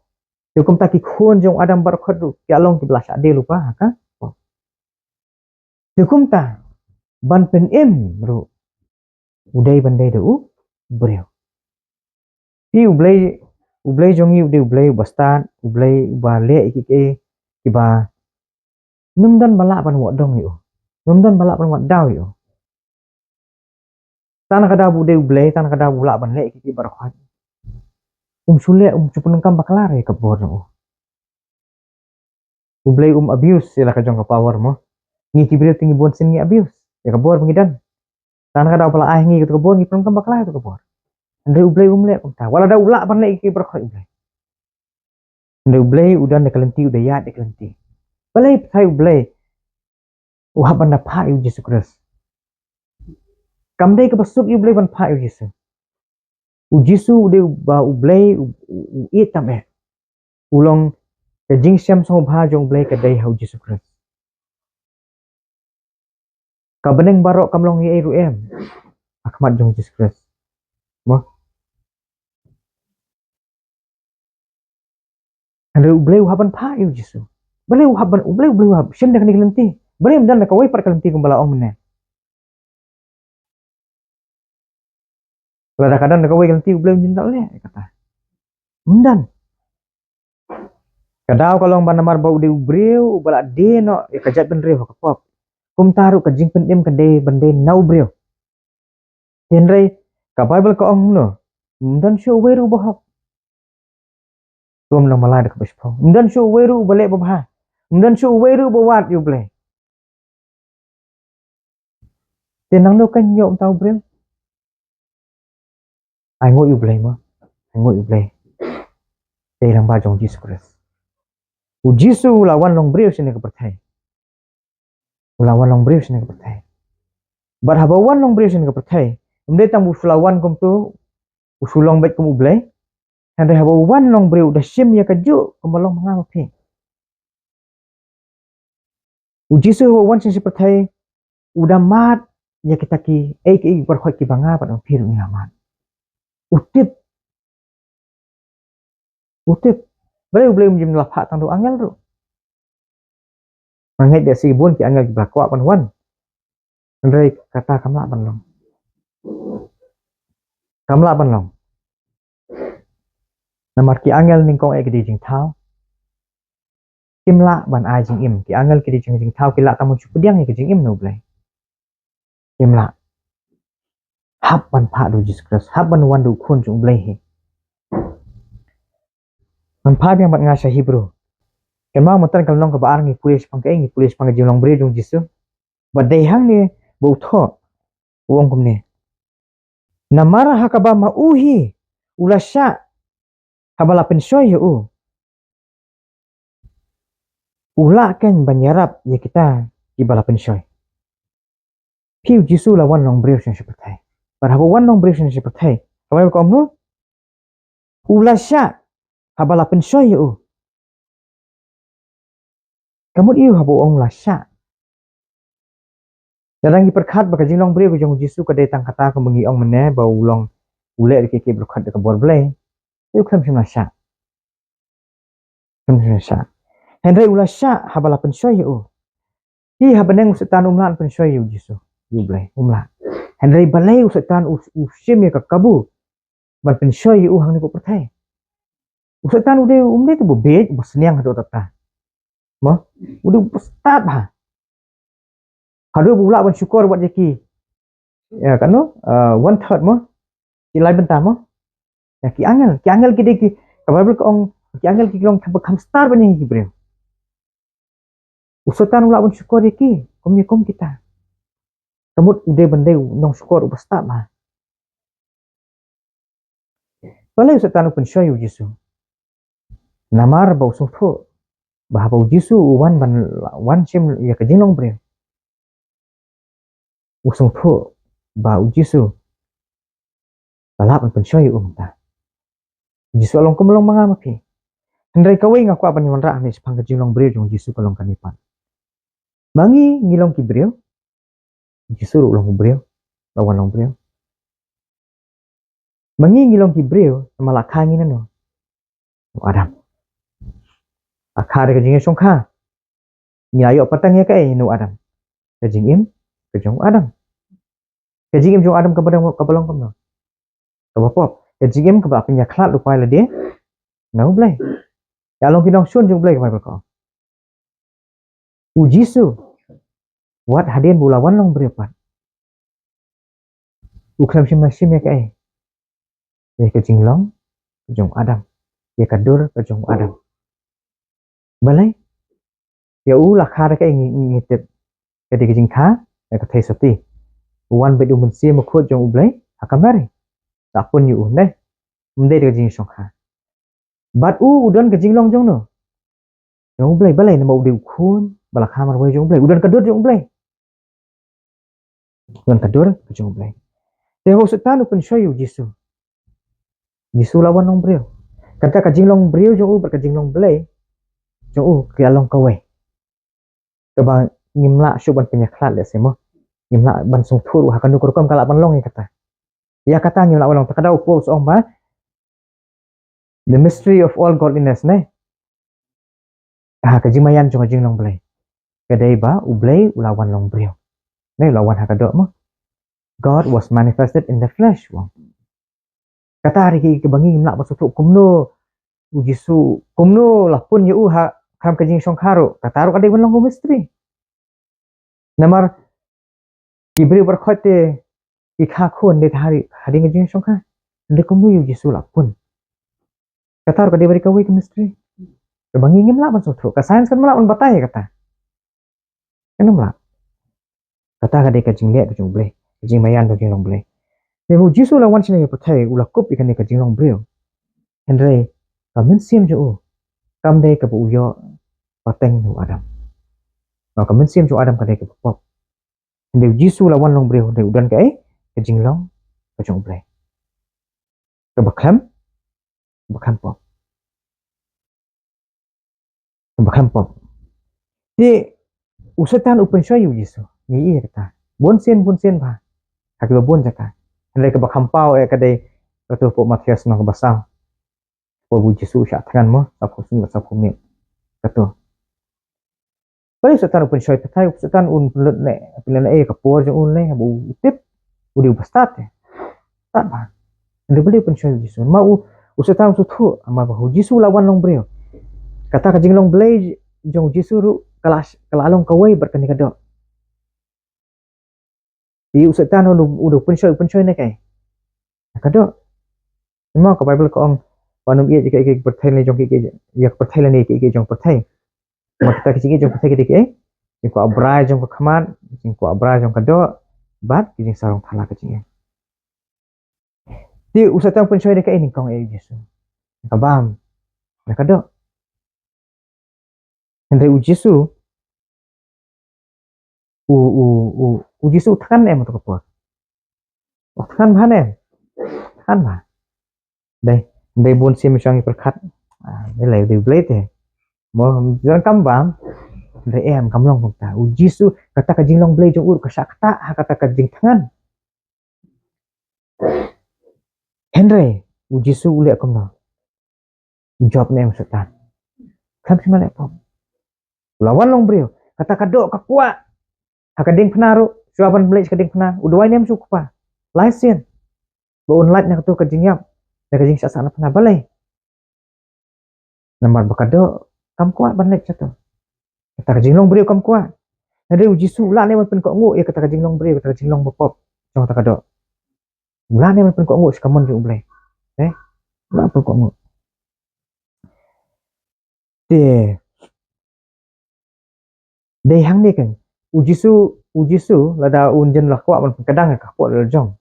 tu kum taki khon jong Adam barkhad du ki along ki belas ade lupa haka tu kum ta ban pen em ru udai bandai du breu pi ublay jongi ude ublay bastan ublay ubale ikike kiba numdan bala pan wadong yo numdan bala pan wadaw yo tan kada bude ublay tan kada bula ban le ikike barkhad sule cupun kam baklar ya kabor no ublay abuse sila ka jong ka power mo ngi kibre tingi bon sin ngi abuse ya kabor pengidan tan kada pala ah ngi ka kabor ngi pun kam baklar to kabor Andre ublay umle kumta wala da ula ban le ikike barkhad ublay Andre ublay udan de kalenti udah ya de kalenti balai sai ublay wah ban da pa yu Yesus Kristus kamdai ka basuk yu ublay ban pa yu Yesus Ujisu ude ba ublay itam ulong ke jing siam song bha jong ublay ke dai hau Yesus Kristus ka beneng barok kamlong ye ru em akmat jong Yesus Kristus mo Andre ublay uhaban pa yu Yesus balai uhaban ublay uhab sim dak ni kelenti balai mdan ka wai par kelenti kumbala ong ne kadang-kadang ka wai kelenti ublay jinta le kata mdan kadau kalau ban namar bau de ubreu bala de no kajat ben reu ka pop kum taru ka jing pen em ka de bende nau breu henry ka bible ka ong no mdan show weru bahak kum no malai ka bespo mdan show weru bale babha mdan show weru bawat yu ble tenang no kan yo tau breu ai ngo yu ble mo ai ngo yu ble te lang ba jong Jesus Christ Ujisu lawan long breu sini ka pertai lawan long breu sini ka pertai barhabawan long breu sini ka pertai mde tang usulawan kum tu usulong bet kum ublay and habawan long breu da sim ya kaju kum balong manga pe ujisu habawan sini pertai udah mat ya kita ki ki berkhot ki banga pa dong pir ni amat utip balai ublay mjim lapha tang do angel ru mangai dia si bun ki angel ki blakwa pan wan Andre kata kamla ban long namar ki angel ning kong ek di jing thao kimla ban ai jing im ki angel ki di jing thao ki la tamu chupudiang ki jing im no blai kimla hab ban pha du Jesus Christ hab ban wan du khun chung blai he man pha yang ban nga sa Hebrew kemau matan kal long ka baar ngi pulis pang jing long bre jung Jesus badai hang ni bau tho wong kum ne namara hakaba mauhi ulasha habala pensoy yo ula kan banyarap ya kita di bala pensoy piu Jisu lawan long breu sen seperti pada wan long breu sen seperti kamai ko amnu ulasha habala pensoy yo kamu iu habo ong lasha Jarang diperkat baka jinglong breu jong Jisu ka datang kata ka bengi ong mene ba ulong ule ke berkat ka bor blai iu klam sim lasha Henry ulasha habala pensoy yo hi habaneng setan umlan pensoy yo Jisu yu blai umla Henry balai setan usim ya ka kabu ban pensoy yo hang ni ko pertai setan ude umde tu be besniang hado tata mo ude start ha hado bula ban syukur buat jeki ya kan no 1/3 mo kilai bentar mo ya ki angel ki deki kabar ko ong ki angel ki long kam star bani ki bre usotan ula bun syukur ki kom kita kamut ude bende nong syukur ubasta ma wala usotan pun shoyu jisu namar ba usufo ba ba jisu wan sim ya ka jinglong bre usufo ba jisu balap pun shoyu ta jisu along kumlong mga mapi Hendrai kawai ngaku apa ni wanra ni sepang kajilong bre jong jisu kalong kanipan mangi ngilong ki bre jisu ulong bre lawan long bre mangi ngilong ki bre malah kangi nano adam akar ke jingin songkha ni ayo patang ya kai nu adam ke jingim ke jong adam ke jingim jong adam ke balong kom no ke bapop ke jingim ke ba pinya klat lupai la dia no blai ya long kinong sun jong blai ke ko ujisu wat hadien bulawan long berapa ukram sim sim ya kai ya ke jinglong ke jong adam ya kadur ke jong adam balai ya u la kha kai ngitep ke de jing kha ya ke thai sati wan be du mun sim ko jong blai akamari tapun yu ne mde de jing songkha bat udon ke jinglong jong no jong blai balai na mau de khun bala kha mar wai jong blai udon kadur jong blai udon kadur ke jong blai te ho setan pun shoyu jisu lawan long brio kata ka jinglong brio jong u ber ka jinglong blai jong u ke along kawe ke ba ngimla syuban penyaklat le semo ngimla ban sung thuru hakan dukur kom kala ban long kata ya kata ngimla long takada upo so ba the mystery of all godliness ne ka jimayan jong jinglong blai kadai ba ublai ulawan long brio ne lawan hakado mo God was manifested in the flesh wong kata hari ke bangi ngimla ba sutu kumno ujisu kumno lapun yu ha kam ka jing song kharo kataru kadai ban long mystery namar ibri berkhote ikha khon de hari hari ngajing songkha de kumbu yu jisu lapun kata ka de bari ka wi chemistry ke bangi ngim la ban so ka science kan mala on batai kata kenum la kata ka de ka jing le ka jung ble jing mayan ka jing long ble de hu jisu la wan chine patai ula kup ikan ka jing long ble endre ka men sim jo kam de ka bu yo pateng nu adam ka men sim jo adam ka de ka pop de jisu la wan long ble de udan ka ka jing long ka jung ble ka bakam pop bakam pop di usetan upen shoyu jisu ni kata bonsen ba kaki babon jaka andre ke bakam pau kadai katu po Matias no basang po bu jisu sha tangan mo sapu sun sapu mi katu pai usetan upen shoyu patai usetan un pulut ne pilan kapor jo un le bu tip udi bastat tak ba andre beli upen shoyu jisu mau usetan su thu ama ba jisu lawan long brio kata ka jinglong blai jong jisu ru kelas kelalong kawai berkani kado di usetan udah pencoy ne kai kado memang ka bible ko om panum ia jika ik perthai ne jong ki ya perthai ne ki jong perthai ma kita ki jong perthai ki ko abrai jong ko khaman ko abrai jong kado bat ki sarong thala ka jinge di usetan pencoy ne kai ni kong jesu ka bam kado Henry Ujisu Ujisu tekan em untuk kapur tekan bahan em tekan bah đây buôn sim sang perkat đây là điều blade thế mà jangan kambam đây em kam long ta Ujisu kata ka jing long blade jong ur ka sakta kata ka jing tangan Henry Ujisu ule kom no job nem setan kam sima le pom lawan long brio kata ka do ka kuat hakading penaru suapan blade kading pena udawai nem su pa laisen bo online na to ka jing yap na ka jing sa sana pena balai namar bakado kam kuat ban lek chato kata ka jinglong brio kam kuat ada uji su la ne pen ko ngu ya kata ka jinglong brio kata ka jinglong bopop jong takado ulah ne man pen ko ngu sekamon jong blai ulah pen ko ngu de hang ni kan ujisu lada unjen lah kwa man kadang ka po le jong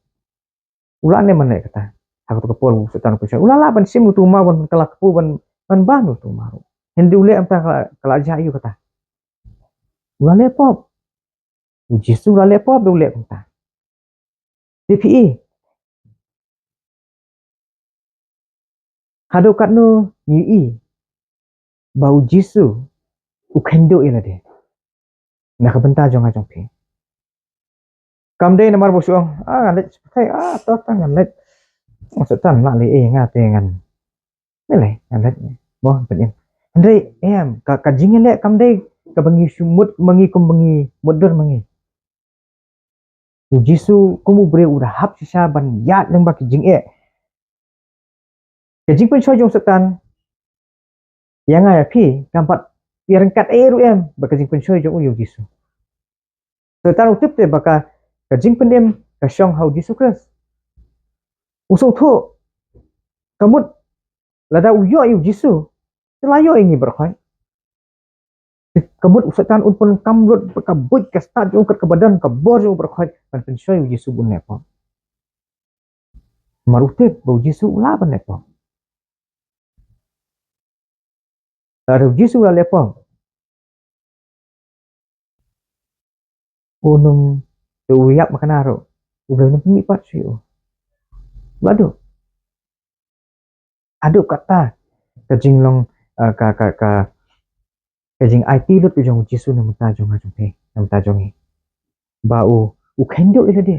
ulah ne man ne kata aku to pol setan ko ulah la ban sim tu ma ban kala ku ban banu tu ma hendi ule am ta kala ja yu kata ulah le pop ujisu ulah le pop do le kata DPE hado kat no yi bau jisu ukendo ila de na ka benta jong ajong pi kam de namar bosuang let sai to tangan let maksud tan la le nga te ngan ne le let bo penin andre em ka jingin le kam de ka bangi sumut mangi kum bangi modor mangi ujisu kumu bre udah hap sisa ban ya leng bak jing ke jing pen jong setan yang ya pi kampat pirengkat ru em bak jing pen jong ujisu setan utip te baka ka jing pen em ka shong hau jisu kres usung thu kamut lada uyo yu jisu telayo ini berkhoi kamut usatan unpun kamrut ka buit ka start jong ka badan ka bor jong berkhoi pan pen yu jisu bun nepo marutip bau jisu ula ban nepo lalu jisu ula lepo unum uyap makanaro udah nemi pat siu waduh aduk kata kajing long ka kajing IT lut jong jisu nam ta jong ajong pe nam ta jong bau u kendo ila de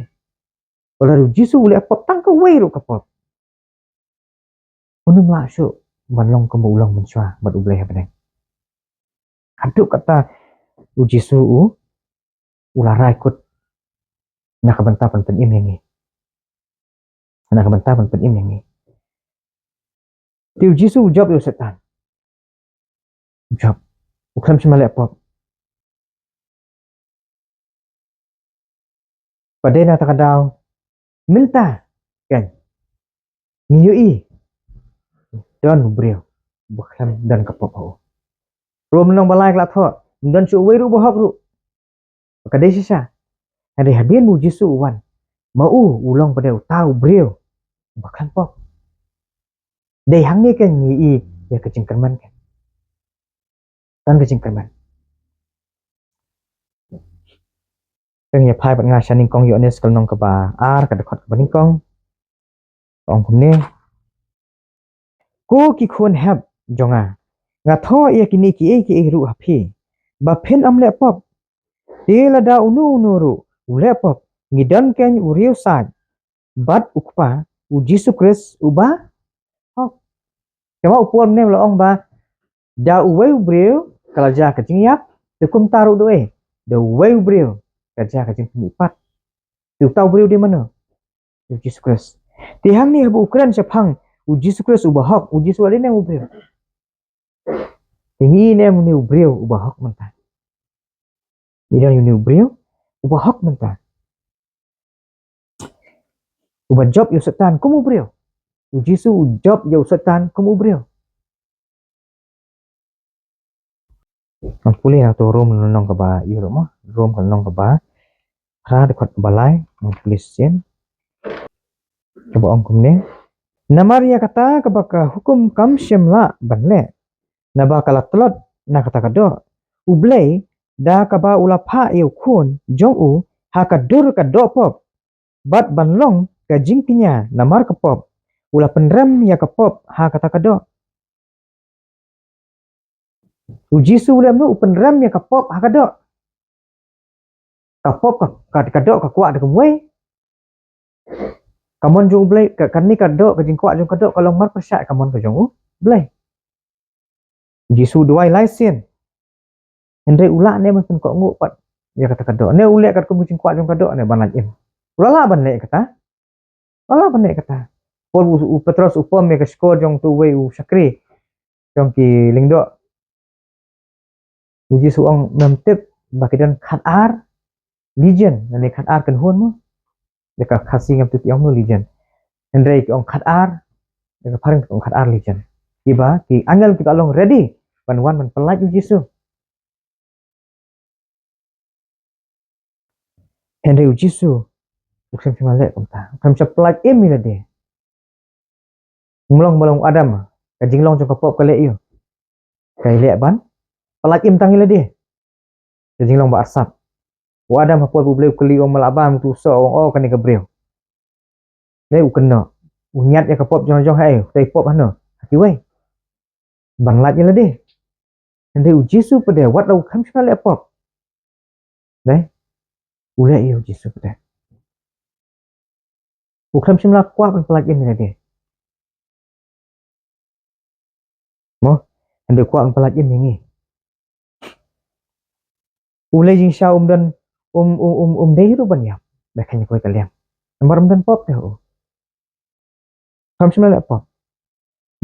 lalu jisu ule pop tang ka wei ru ka pop unum la shu manlong ka ulang menchwa bat ubleh apa aduk kata u jisu ularai kut nak benta pen im yang ni nak benta pen im yang ni tiu jisu job yo setan job ukam semale pop pada na takadaw minta kan ngiyui don brio bakam dan kapop ho rom nong balai la tho dan su weru bohok ru kadai sisa ada hadian mu jisu wan mau ulang pada tahu brio bakam pop dei hang ni kan ngii ya kecing kerman kan dan kecing kerman kan ya pai bat nga shaning kong yo ne skal nong ka ba ar ka dekhot ka baning kong ong kum ne ko ki khon hab jonga nga tho ya kini ki ru hapi ba phen am le pop te la da unu ru ule pop ngidan ken uriu sa bat ukpa u jisu kris uba hok kama upon ne la ong ba da uwe breu kala ja ka jing yak te kum taru do da uwe breu ka ja ka jing pat tu tau breu di mana u jisu kris ti hang ni habu ukran sepang u jisu kris uba hok u jisu ali ne u breu tingi ne mu ni u breu uba hok mentah ida yu ni u breu uba hok mentah uba job yu setan kumu breu u jisu job yu setan kumu breu ang puli atau rom nong ka ba yu ro mo rom ka nong ka ba ra de khot balai ang pulis sen coba ong kum ne namaria kata ka baka hukum kam syamla banle na ba kala tlot na kata kado ublei da ka ba ula pha yu khun jong u ha ka dur ka do pop bat banlong ka jingtinya namar ka pop ula penrem ya ka pop ha kata kado ujisu ule mu penrem ya ka pop ha kado ka pop ka kado ka kwa de kumwe kamon jong blai ka kan ni kado ka jing kwa jong kado kalau mar persya kamon ka jong u blai jisu duai laisen endre ula ne men ko ngu pat ya kata kado ne ule kat ko jing kwa jong kado ne banaj im ula ban le kata ula ban le kata pol u petros upom me ka skor jong tu we u sakri jong ki lingdo uji suang mem tip bakidan khat ar legion ne khat ar kan hon mo Deka kasih ngam tu tiang nu lijan. Hendrai ki ong khat ar, deka paring ong khat ar lijan. Kiba ki angel kita long ready. Wan man pelaj Jisu. Hendrai Jisu. Bukan cuma lek komta. Bukan cuma pelaj emi lah dia. Mulong balong Adam. Kajing long jong kapop kale iyo. Kai lek ban. Pelaj im tangi lah dia. Kajing long ba asap. Wa Adam hapol bu bleu keli ong malabam tu so ong kan ni kebreu. Dei u kena. U nyat ya kapop jong-jong hai. Tai pop hano. Haki wei. Ban laj lah dia. Hendrai Jisu pada wat lau kam cuma lek pop. Dei. Ulek iyo Jisu pada. Bukan cuma kuat ban pelaj im lah dia. Mo, anda kuat pelaj im ni. Ulai jing sha dan dei ru ban yap. Bakanya koi kalian. Nomor dan pop dah. Kam semula lek pop.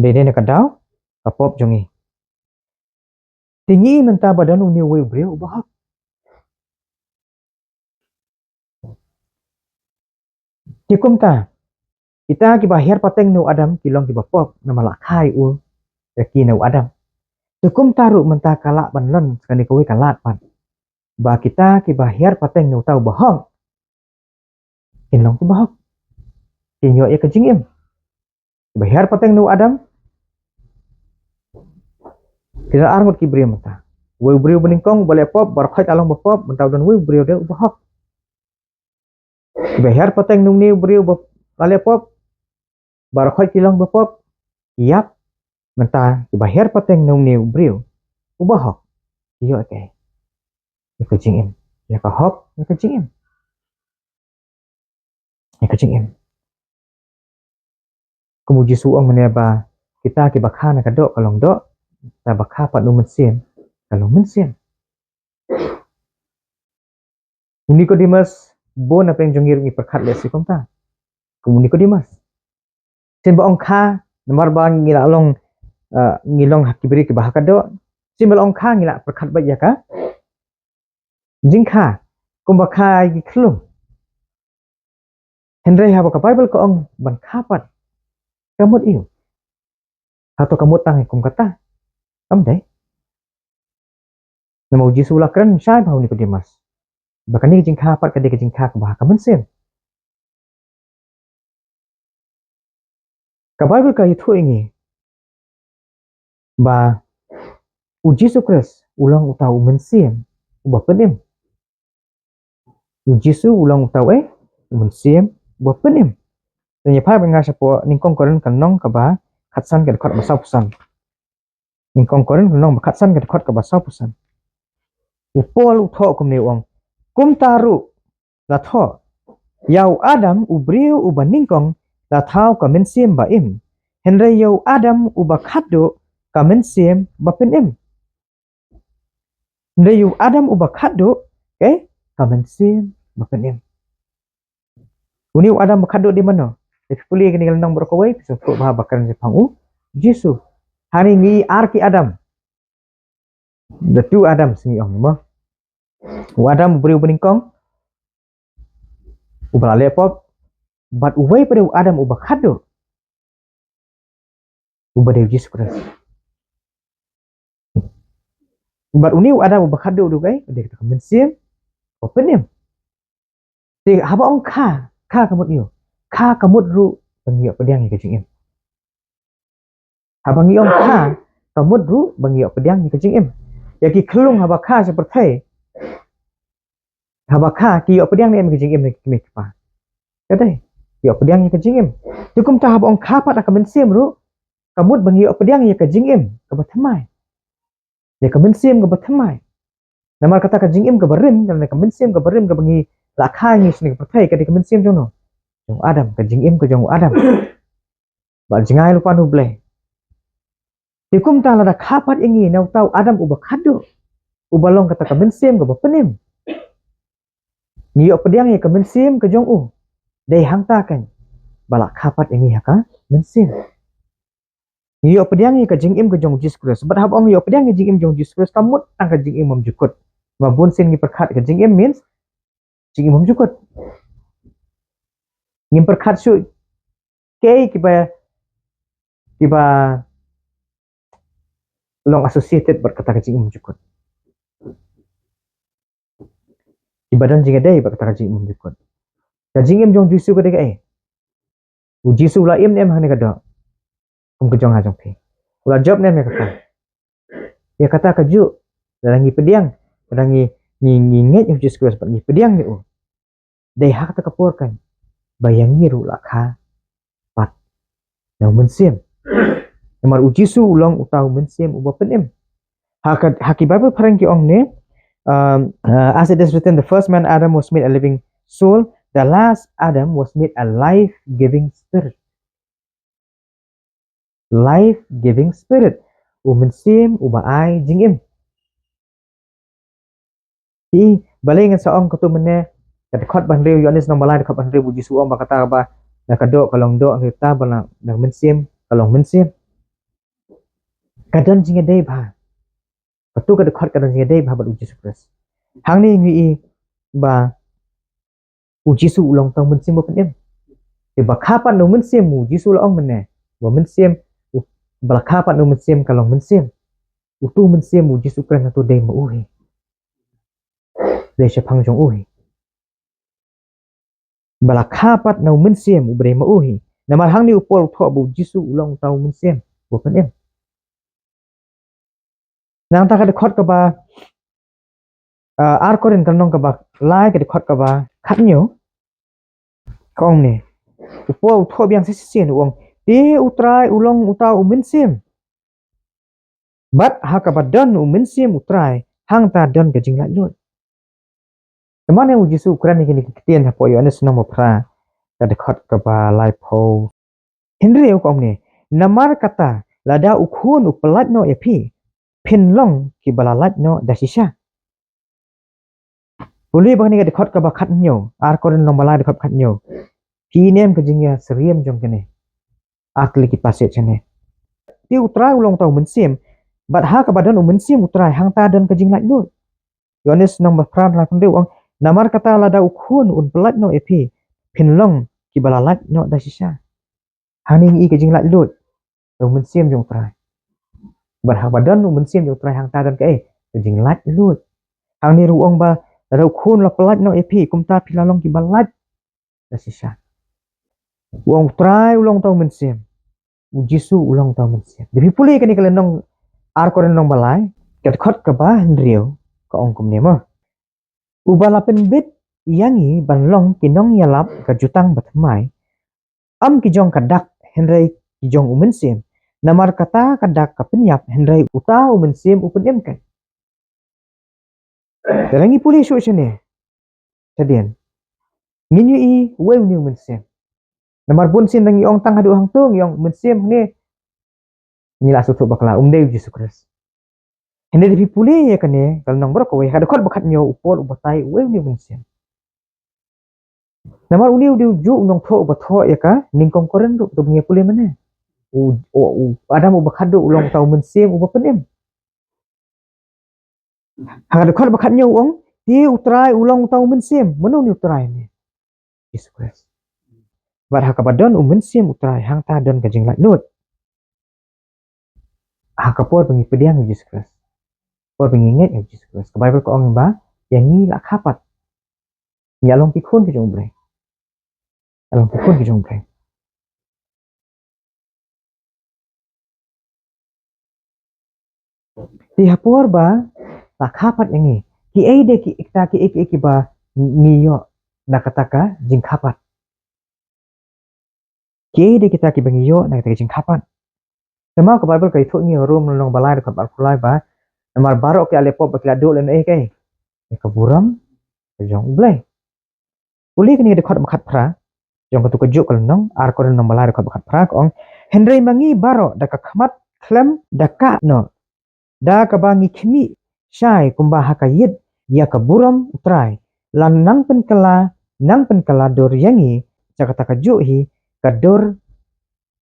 Dei nak kadau, ka pop jongi. Tinggi mentah badan uni we breu bahak. Tikum ta. Kita ki bahir pateng nu Adam kilong ki pop nama lakai u. Ki nu Adam. Tukum taru mentah kalak ban lon sekali koi kalat pan. Ba kita ki bahir pateng nu tau bahang. Kilong ki bahak. Kinyo ya kejing im. Bahir pateng nu Adam. Kita armut ki beri mentah. Wei beri beningkong boleh pop barkhai along pop mentau dan wei beri dia bahak. Bahir pateng nu ni beri boleh pop barkhai kilong pop. Yap. Mentah bahir pateng nu ni beri bahak. Iyo okay. Ya kejing im. Ya kahok ya kejing im. Ya kejing im. Kemuji suang meneba kita ki bakha na kadok kalong dok ta bakha pat nu mensin kalong mensin. Nikodemus bon apa yang jongir ngi perkat lesi komta. Kemudian Nikodemus. Sin ba ong kha nomor ba ngila long ngilong haki beri ke bahaka dok. Sin ba ong kha ngila perkat ba ya ka. Jing kha kum bakha gi klum. Hendrai ha ba Bible ko ong ban khapat. Kamut iyo. Atau kamu tang kum kata. Kam dai. Namo Jisu la kran syai ba Nikodemus. Bahkan ni jing kha pat ka de jing kha ke bahaka mensin. Ka Bible ka itu ingi. Ba Jisu Kristus ulang utau mensin ubah penim. Jisu ulang utau mensin ubah penim. Dan ya pa bengar sapo ningkong koren kanong ka ba khatsan ke khot basau pusan. Ningkong koren kanong ba khatsan ke khot ka basau pusan. Upol utho kum ni wong. Kum taru la tho. Yau Adam ubriu uba ningkong la thau ka mensin ba im. Henry yau Adam uba khaddo ka mensin ba penim. Henry yau Adam uba khaddo ka mensin ba penim. Uni Adam khaddo di mana? Puli kini kalau nang berkawai sebab bah bakar Jepang Jisu hari ni arki Adam the two Adam singi ong mo Adam beri beningkong ubah lepop but uway pada Adam ubah khado ubah dev Jisu Kristus but uni Adam ubah khado du kai dia kata mensim openim ti haba ong kha kamut yo kha kamut ru bangio pediang ni kecing im habang iong kha kamut ru bangio pediang ni kecing im ya ki kelung haba kha seperti haba kha ki yo pediang ni em kecing im ni pa kadai yo pediang ni kecing im tukum ta haba ong kha pat ka mensim ru kamut bangio pediang ni kecing im ka bathamai ya ka mensim ka bathamai namar kata kecing im ka berim dan ka mensim ka berim ka bangi la kha ni sini ka patai ka di ka mensim jono jong Adam ka jing im ka jong Adam ba jingai lupa nu ble tikum ta la khapat ingi nau tau Adam uba khado ubalong kata ka mensim ka bapenim ngiyo pediang ya ka mensim ka jong dei hang ta kan bala khapat ingi ha ka mensim ngiyo pediang ya ka jing im ka jong Jesus Christ but habong ngiyo pediang ya jing im jong Jesus Christ kamut tang ka jing im mamjukut mabun sin ngi perkhat ka jing im means jing im mamjukut ngim perkhat su ke kiba long associated berkata kajing jukut ibadan jinga dei berkata kajing jukut kajing jong jisu ka dei jisu la nem hane ka do kum ke jong ha jong pe ula job nem ya kata kaju dalangi pediang dalangi nginget yang jisu seperti ni pediang ni dei hak ta kaporkan bayangi ru lakha pat na mensiem Namar ujisu ulang utau mensiem uba penem. Haki Bible parang ki ong ne as it is written, the first man Adam was made a living soul, the last Adam was made a life-giving spirit. Life-giving spirit. Mensiem uba ai jingim. Hi balingan sa ong kutu mene kadekot ban riu Yohanes nang balai dekot ban riu ujisu ong bakata ba nakado kalong do kita bala nang mensiem kalong mensiem kadon jinga dei ba patu ka dekat kadon jinga dei ba uji supres hang ni ngi ba uji su ulong tang mensiem ba penem e ba kapan no mensiem uji su long mene ba mensiem bala kapan no mensiem kalong mensiem utu mensiem uji supres na to dei ma uhi dei sepang jong uhi bala kapat no mensiem ubre ma uhi namar hang ni upol tho bu uji su ulong tang mensiem ba penem nang ta ka dekot ka ba ar koren kan nong ka ba lai ka dekot ka ba khat nyo kong ne upo utho biang sisien uong ti utrai ulong utau umensim bat haka badan umensim utrai hang ta don ka jinglat lut teman yang uji su ukuran ni kitian hapo yo anes nong pra ka dekot ka ba lai po henry u kong ne namar kata lada ukhun upelat no epi pinlong ki balalat no dasisha boleh bang ni ka dekot ka ba khat nyo ar koren nong balai dekot khat nyo kinem ka jingya seriem jong kene atli ki pase chane ti utrai ulong tau mensim bat ha ka badan mensim utrai hang ta dan ka jinglat lut Yohanes nong bafran la kunde wang namar kata lada ukhun un pelat no epi pinlong ki balalat no dasisha haning i ka jinglat lut tau mensim jong utrai bat ha badan mensim jong utrai hang ta dan ka ka jinglat lut hang ni ruong ba lada ukhun la pelat no epi kumta pilalong ki balat dasisha wong utrai ulong tau mensim Jisu ulang tahun mensiap. Jadi pulih kan kalau nong ar koren nong balai, kat kot ke bah hendrio ke ongkom nema. Ubalapen bit yangi banlong kinong yalap ke jutang batmai. Am kijong kadak hendrai kijong umensim. Namar kata kadak kapenyap hendrai uta umensim upenem kan. Dalangi pulih su sini. Tadian. Nginyu i wew ni umensim. Namar pun sin dangi ong tang hadu hang tung yang mensim ni nila sutu bakla umdei Yesus Kristus. Hende di puli ya kane kalau nang berko we kada kod bakat nyo upol ubatai we ni mensim. Namar uni udi ju nong tho ubatho ya ka ningkong koren du ngi puli mane. Adam ubakat du ulong tau mensim ubapenem. Kada kod bakat nyo ong di utrai ulong tau mensim menu ni utrai ni. Yesus Kristus. Bar hakabadon umensim utrai hang ta don kajing lat lut. Hakapor pengi pediang Yesus Kristus. Por penginget Yesus Kristus. Ke Bible ko ong ba yang ni lak kapat. Nyalong pikun ke jong bre. Along pikun ke jong bre. Di hapor ba lak kapat yang ni. Ki ai de ki ikta ki iki ba ngiyo nakataka jing kapat. Ki ai de kita ki bangiyo nakataka jing kapat. Tema ke Bible kai thuk ngi rum nong balai dekat balkulai ba. Namar barok ki alepo ba kilado len kai. Ke buram ke jong ble. Uli kini dekat makat pra. Jong ketu kejuk kalau nong ar ko nong balai dekat makat pra ong Henry mangi barok daka khamat klem daka no. Da ka bangi kimi syai kumba hakayit ya ka buram utrai lan nang penkala dor yangi jakata kajuk hi kador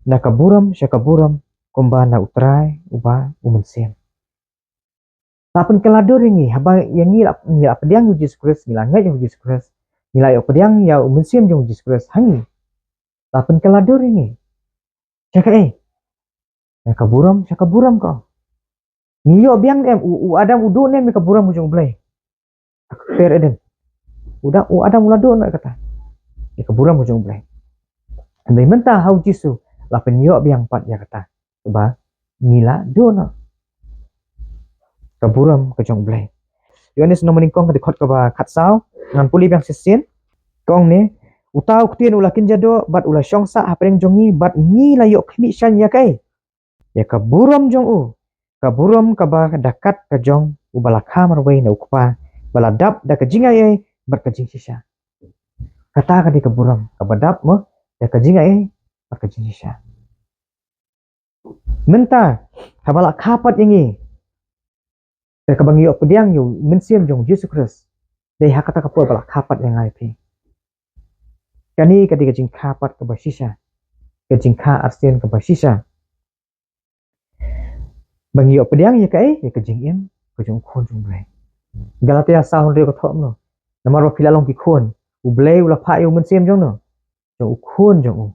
na kaburam sya kaburam kumba na utrai uba umensim. Tapen kelador yangi haba yangi apa diang Yesus Kristus ngilangai Yesus Kristus nilai apa diang ya umensim jong Yesus Kristus hangi lapen keladur ini cakap Mereka buram kau. Niyo biang dem u adam udu nem mereka buram ujung belai. Fair eden. Udah u adam ulado nak kata. Mereka buram ujung belai. Andai mentah hau jisu. Lapen niyo biang pat ya kata. Coba ngila do na. Kaburam ke jong belai. Yohanes nomor kong ke dekot ke ba kat sao ngan puli biang sesin. Kong ni utau ketien ulakin jado bat ula syongsa apreng jongi bat ngila yok kemi shan ya kai. Ya kaburam jong u. Kaburam kaba dakat ke jong ubala kamar wei na ukpa bala dap da ke jingai ai bar ke jing sisa. Kata ka di kaburam kabadap mo da ke jingai ai bar ke jing sisa. Menta kabala kapat yangi. Da ka bangi pediang yu mensiam jong Yesus Kristus. Dai hakata ka po bala kapat yang ai pi. Kani ka di ke jing kapat ke basisa. Ke jing ka arsian ke basisa. Bangi pediang ya kai ya ke jing im ke jong khon jong bre. Galatia sahun rio ko no. Namar pila long ki khon. U blei ula pha yu mensiam jong no. Jong u khon jong u.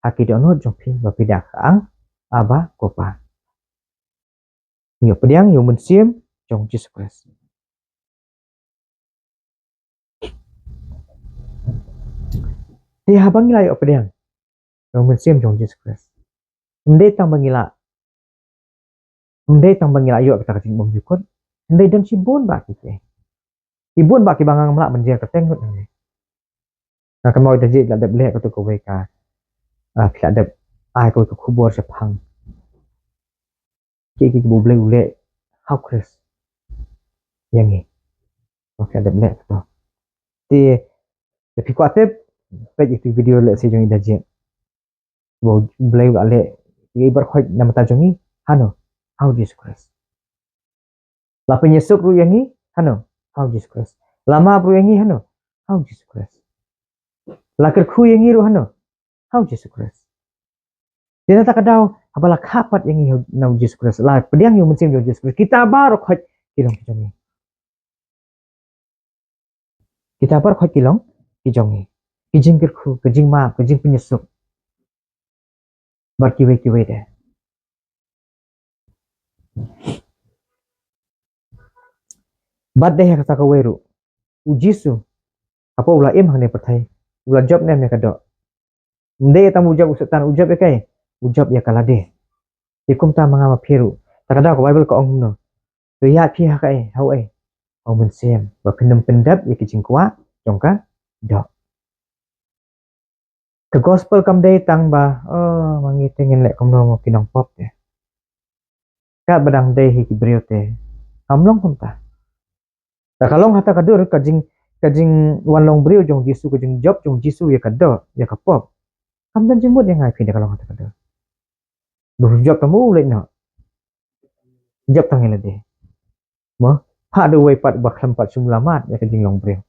Haki donot jong pi ba pidak ang aba kopa. Nyo pediang yu mensiam jong Yesus Kristus. Di habang ngila yu pediang. Jong mensiam jong Yesus Kristus. Ndai tang bangila. Ndai tang bangila yu kata kacing bom jukut. Ndai dan sibun ba ki. Sibun ba ki bangang melak menjer keteng ngut ni. Nah kan mau tajik la dep lek ko ko wei ka. Kila dep ai ko ko kubur sepang. Ki bu blei ule hau Kris. Yang ni. Kila dep lek to. Ti tapi ko atep pe itu video lek si jong idajik. Bo blei ule lek i bar khoi nama ta jong ni hano hau Yesus Kristus. La penyesuk ru yang ni hano hau Yesus Kristus. Lama ru yang ni hano hau Yesus Kristus. Lakir khu yang ni ru hano hau Yesus Kristus. Dia tak kadau abala kapat yang ni hau Yesus Kristus. La pediang yu mensim Yesus Kristus. Kita bar khoi kilong kijong ni. Kita bar khoi kilong kijong ni. Kijing kirku, kijing ma, kijing penyesuk. Bar kiwe deh. Bad deh kata ka weru. Ujisu. Apa ulah im hane pertai. Ulah job nem ka do. Ndai tamu ujab usetan ujab ya kai. Ujab ya kalade. Ikum ta mangama phiru. Takada ko Bible ko ong no. Tu ya phi ha kai hau ai. Ong men sem. Ba pendem pendap ya kijing kwa jongka do. Ke gospel kam dai tang ba. Oh mangi tengen lek kom no kinong pop te. Ka badang dai hi kibriyo te. Kamlong pun ta. Ta kalong hata kadur kajing wanlong brio jong Jisu kajing job jong Jisu ya kado ya kapop. Kam dan jemut yang ngai phi kalong hata kadur. Duh job tamu lek no. Job tang ele de. Mo ha do wei pat ba khampat sumlamat ya kajing long brio.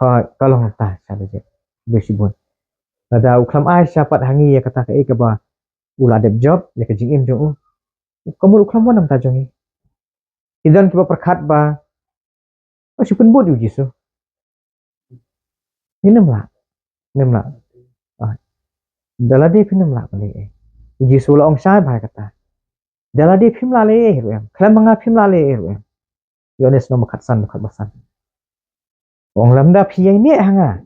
Ha kalong ta sada je. Besibun. Ada uklam ai syapat hangi ya kata ke ba ula dep job ya kajing im jong u. Kamu uklam wanam ta jong i. Idan kiba perkat ba masih pun buat uji so. Nem lah. Dala dia film lah balik. Uji so la ong sai bahai kata. Dala dia film lah le ruem. Klan manga film lah le ruem. Yohanes nomor katsan dekat basan. Ong lamda piyai ni hanga.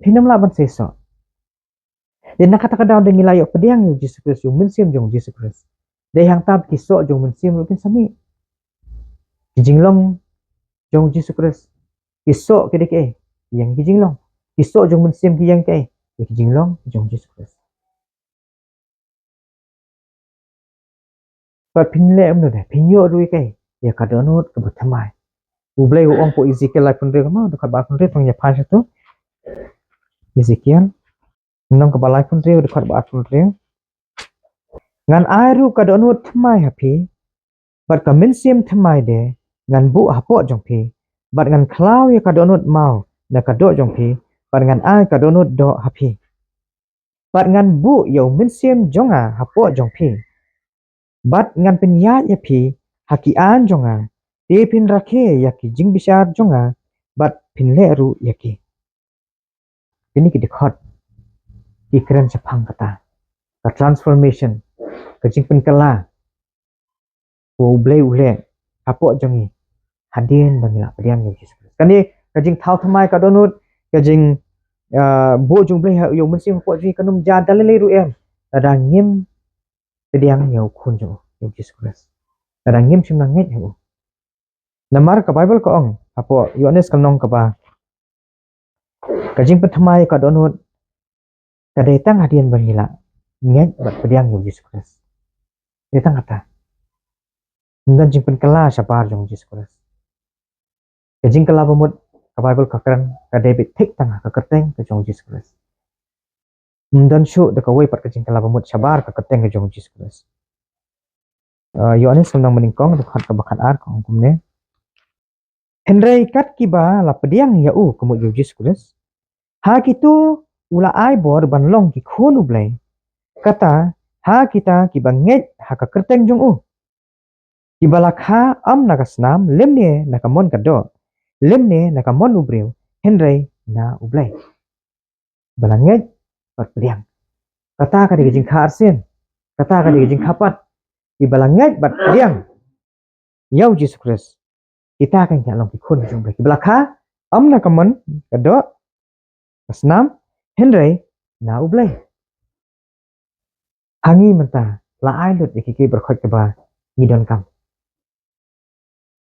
Film lah ban seso. Dan nak kata kadang dengan layok pediang Yesus Kristus yung mensim jong Yesus Kristus. Dai hang tab kisok jong mensim rukin sami. Kijinglong jong Yesus Kristus. Kisok kedek yang kijinglong. Kisok jong mensim ki yang kai. Kijinglong jong Yesus Kristus. Pat pinle amno dah. Pinyo rui kai. Ya kadonot ke bertemai. Ublai uang po Ezekiel lai pun mau dekat ba pun pang ya pas itu. Ezekiel nong ke balai pun dekat ba pun ngan airu kadonot temai hapi. Bat ka mensim temai de ngan bu hapo jong pi. Bat ngan klau ya kadonot mau na kadok jong pi. Bat ngan ai kadonot do hapi. Bat ngan bu yo mensim jonga hapo jong pi. Bat ngan penyat ya pi hakian jonga. Dia pin rake yaki jing besar jonga. Bat pin leru yaki. Ini kita khot Keren sepang kata ka transformation kajing penkala ule apo jongi hadin bangila padiang yo Jesus kani kajing thau thamai ka donut kajing bo jung ble yo mesti ko ji kanum ja dalile ru em ada ngim padiang yo khun jo yo Jesus ada ngim sim nangit yo namar ka bible ko ong apo yohanes kanong ka ba kajing pethamai ka donut kadetang hadian bangila nget bat padiang yo Jesus detang kata ngan jing penkala sapar jong Jesus kajing kala pemut ka bible ka kran ka David thik tang ka kerteng ka jong Jesus dan syu de ka wei pat kajing kala pemut sabar ka kerteng ka jong Jesus Yohanes sundang meningkong de khat ka bakat ar ka kumne Henry kat kiba la pediang ya u kumut yo Jesus ha kitu ula ai bor ban long ki khonu blai kata ha kita kiba nget ha ka kerteng jong u kiba lakha am na ka snam lemne na ka mon ka do lemne na ka mon ubreu Henry na ublai balanget pat pediang kata ka di jing kharsen kata ka di jing khapat ibalanget bat pediang yau Jesus kita akan nyalong ki khun jong blai belakha am na ka mon ka do kasnam Henry na ublai hangi menta la ai lut ki berkhot ke ba ngidon kam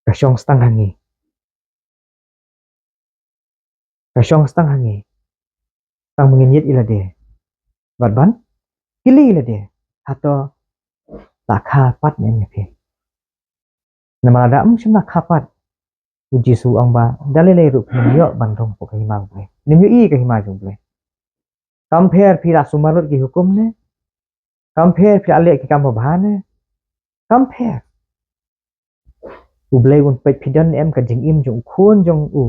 kasyong stang hangi tang menginyit ila de ban kili ila de atau tak kapat nya phe nama ada simna kapat uji su ang ba dalile ru yo ban rong po kai ma ble nimyo i kai ma jong ble compare phi sumarut ki hukum ne compare phi ale ki kam bahane compare ublei un pet pidan em ka jing im jong khun jong u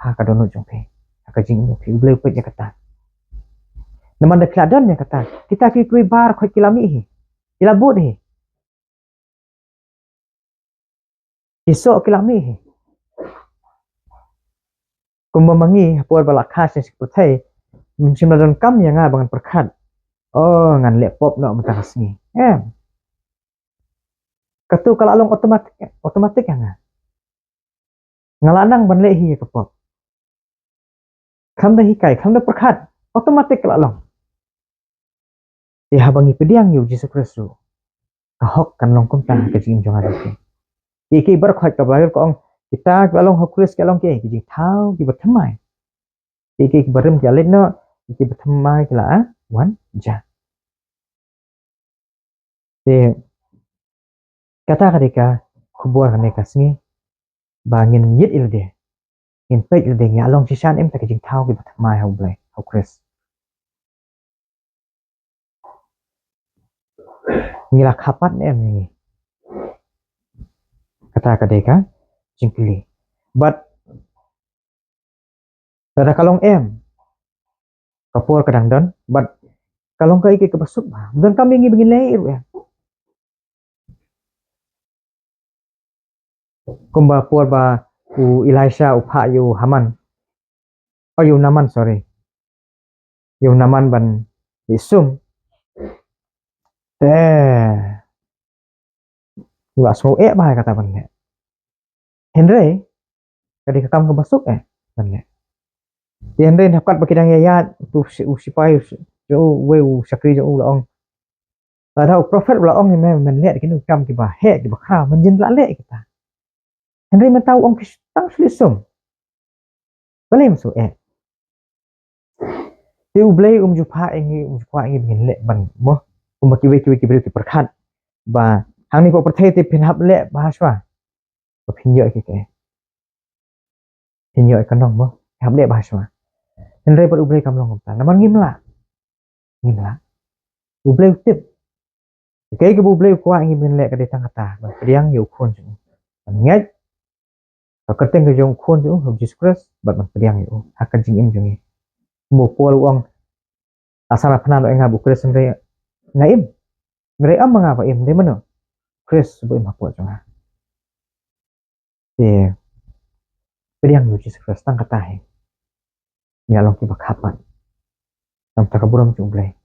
ha ka dono jong phe ha ka jing phe ublei pet ya kata naman da kladan ya kata kita ki kui bar khoi kilami hi ila bud hi iso kilami hi kumba mangi por bala khas se puthai simna don kam ya nga bangan perkhat oh ngan le pop no mata kasni em katu kala long otomatik ya nga ngalanang ban le hi ka pop kham da hi kai kham da perkhat otomatik kala long ya bangi pediang yu Jesus Kristu ka hok kan long kum ta ka jing jong ada ki bar khoi ka ba ko ong kita ka long hok Kris ka long ke ki thau ki bathamai ki barim ki alit no ki bathamai ki la wan ja te kata kadika khubor hane kasni bangin yit ilde in pek ilde nya long sisan em ta ki thau ki bathamai hau blai hau Kris ngila khapat em ni kata kadika jingkli but kada kalong em kapur kadang don but kalong ka iki kapasuk ba don kami ngi bingin leir ya kumba por ba u Elisha u pha yu Haman oh yu Naman sorry yu Naman ban isum te wa so ba kata ban le Henry kadika kam kapasuk ban le ti Henry hakat bakidang ya tu u sipai jo we u sakri jo la ong la thau prophet la ong ni men le ki nu kam ki ba he ki ba kha man jin la le kita Henry man tau ong ki tang slisum bale so ti u blai ju pha ju pha ngin le ban mo ki we ki ber ki perkhat ba hang ni poประเทศ ti phin hap le ba swa ba phin yo ki ke phin yo ka nong mo hap le ba swa Henry par u blai kam long ta naman ngim la u blai tip ke ke bu blai kwa ngim le ka de tang ta ba riang yu khon ju ngai ka kerteng ke jong khon ju hok Jesus Christ ba man riang yu akan jing im jong mo pol uang asana phanan enga bu Christ ngaim ngre am nga ba im de mano Chris bu im hapo jong te riang yu Jesus Christ tang kata he ya long ki ba khapan Nam takaburam chumblai.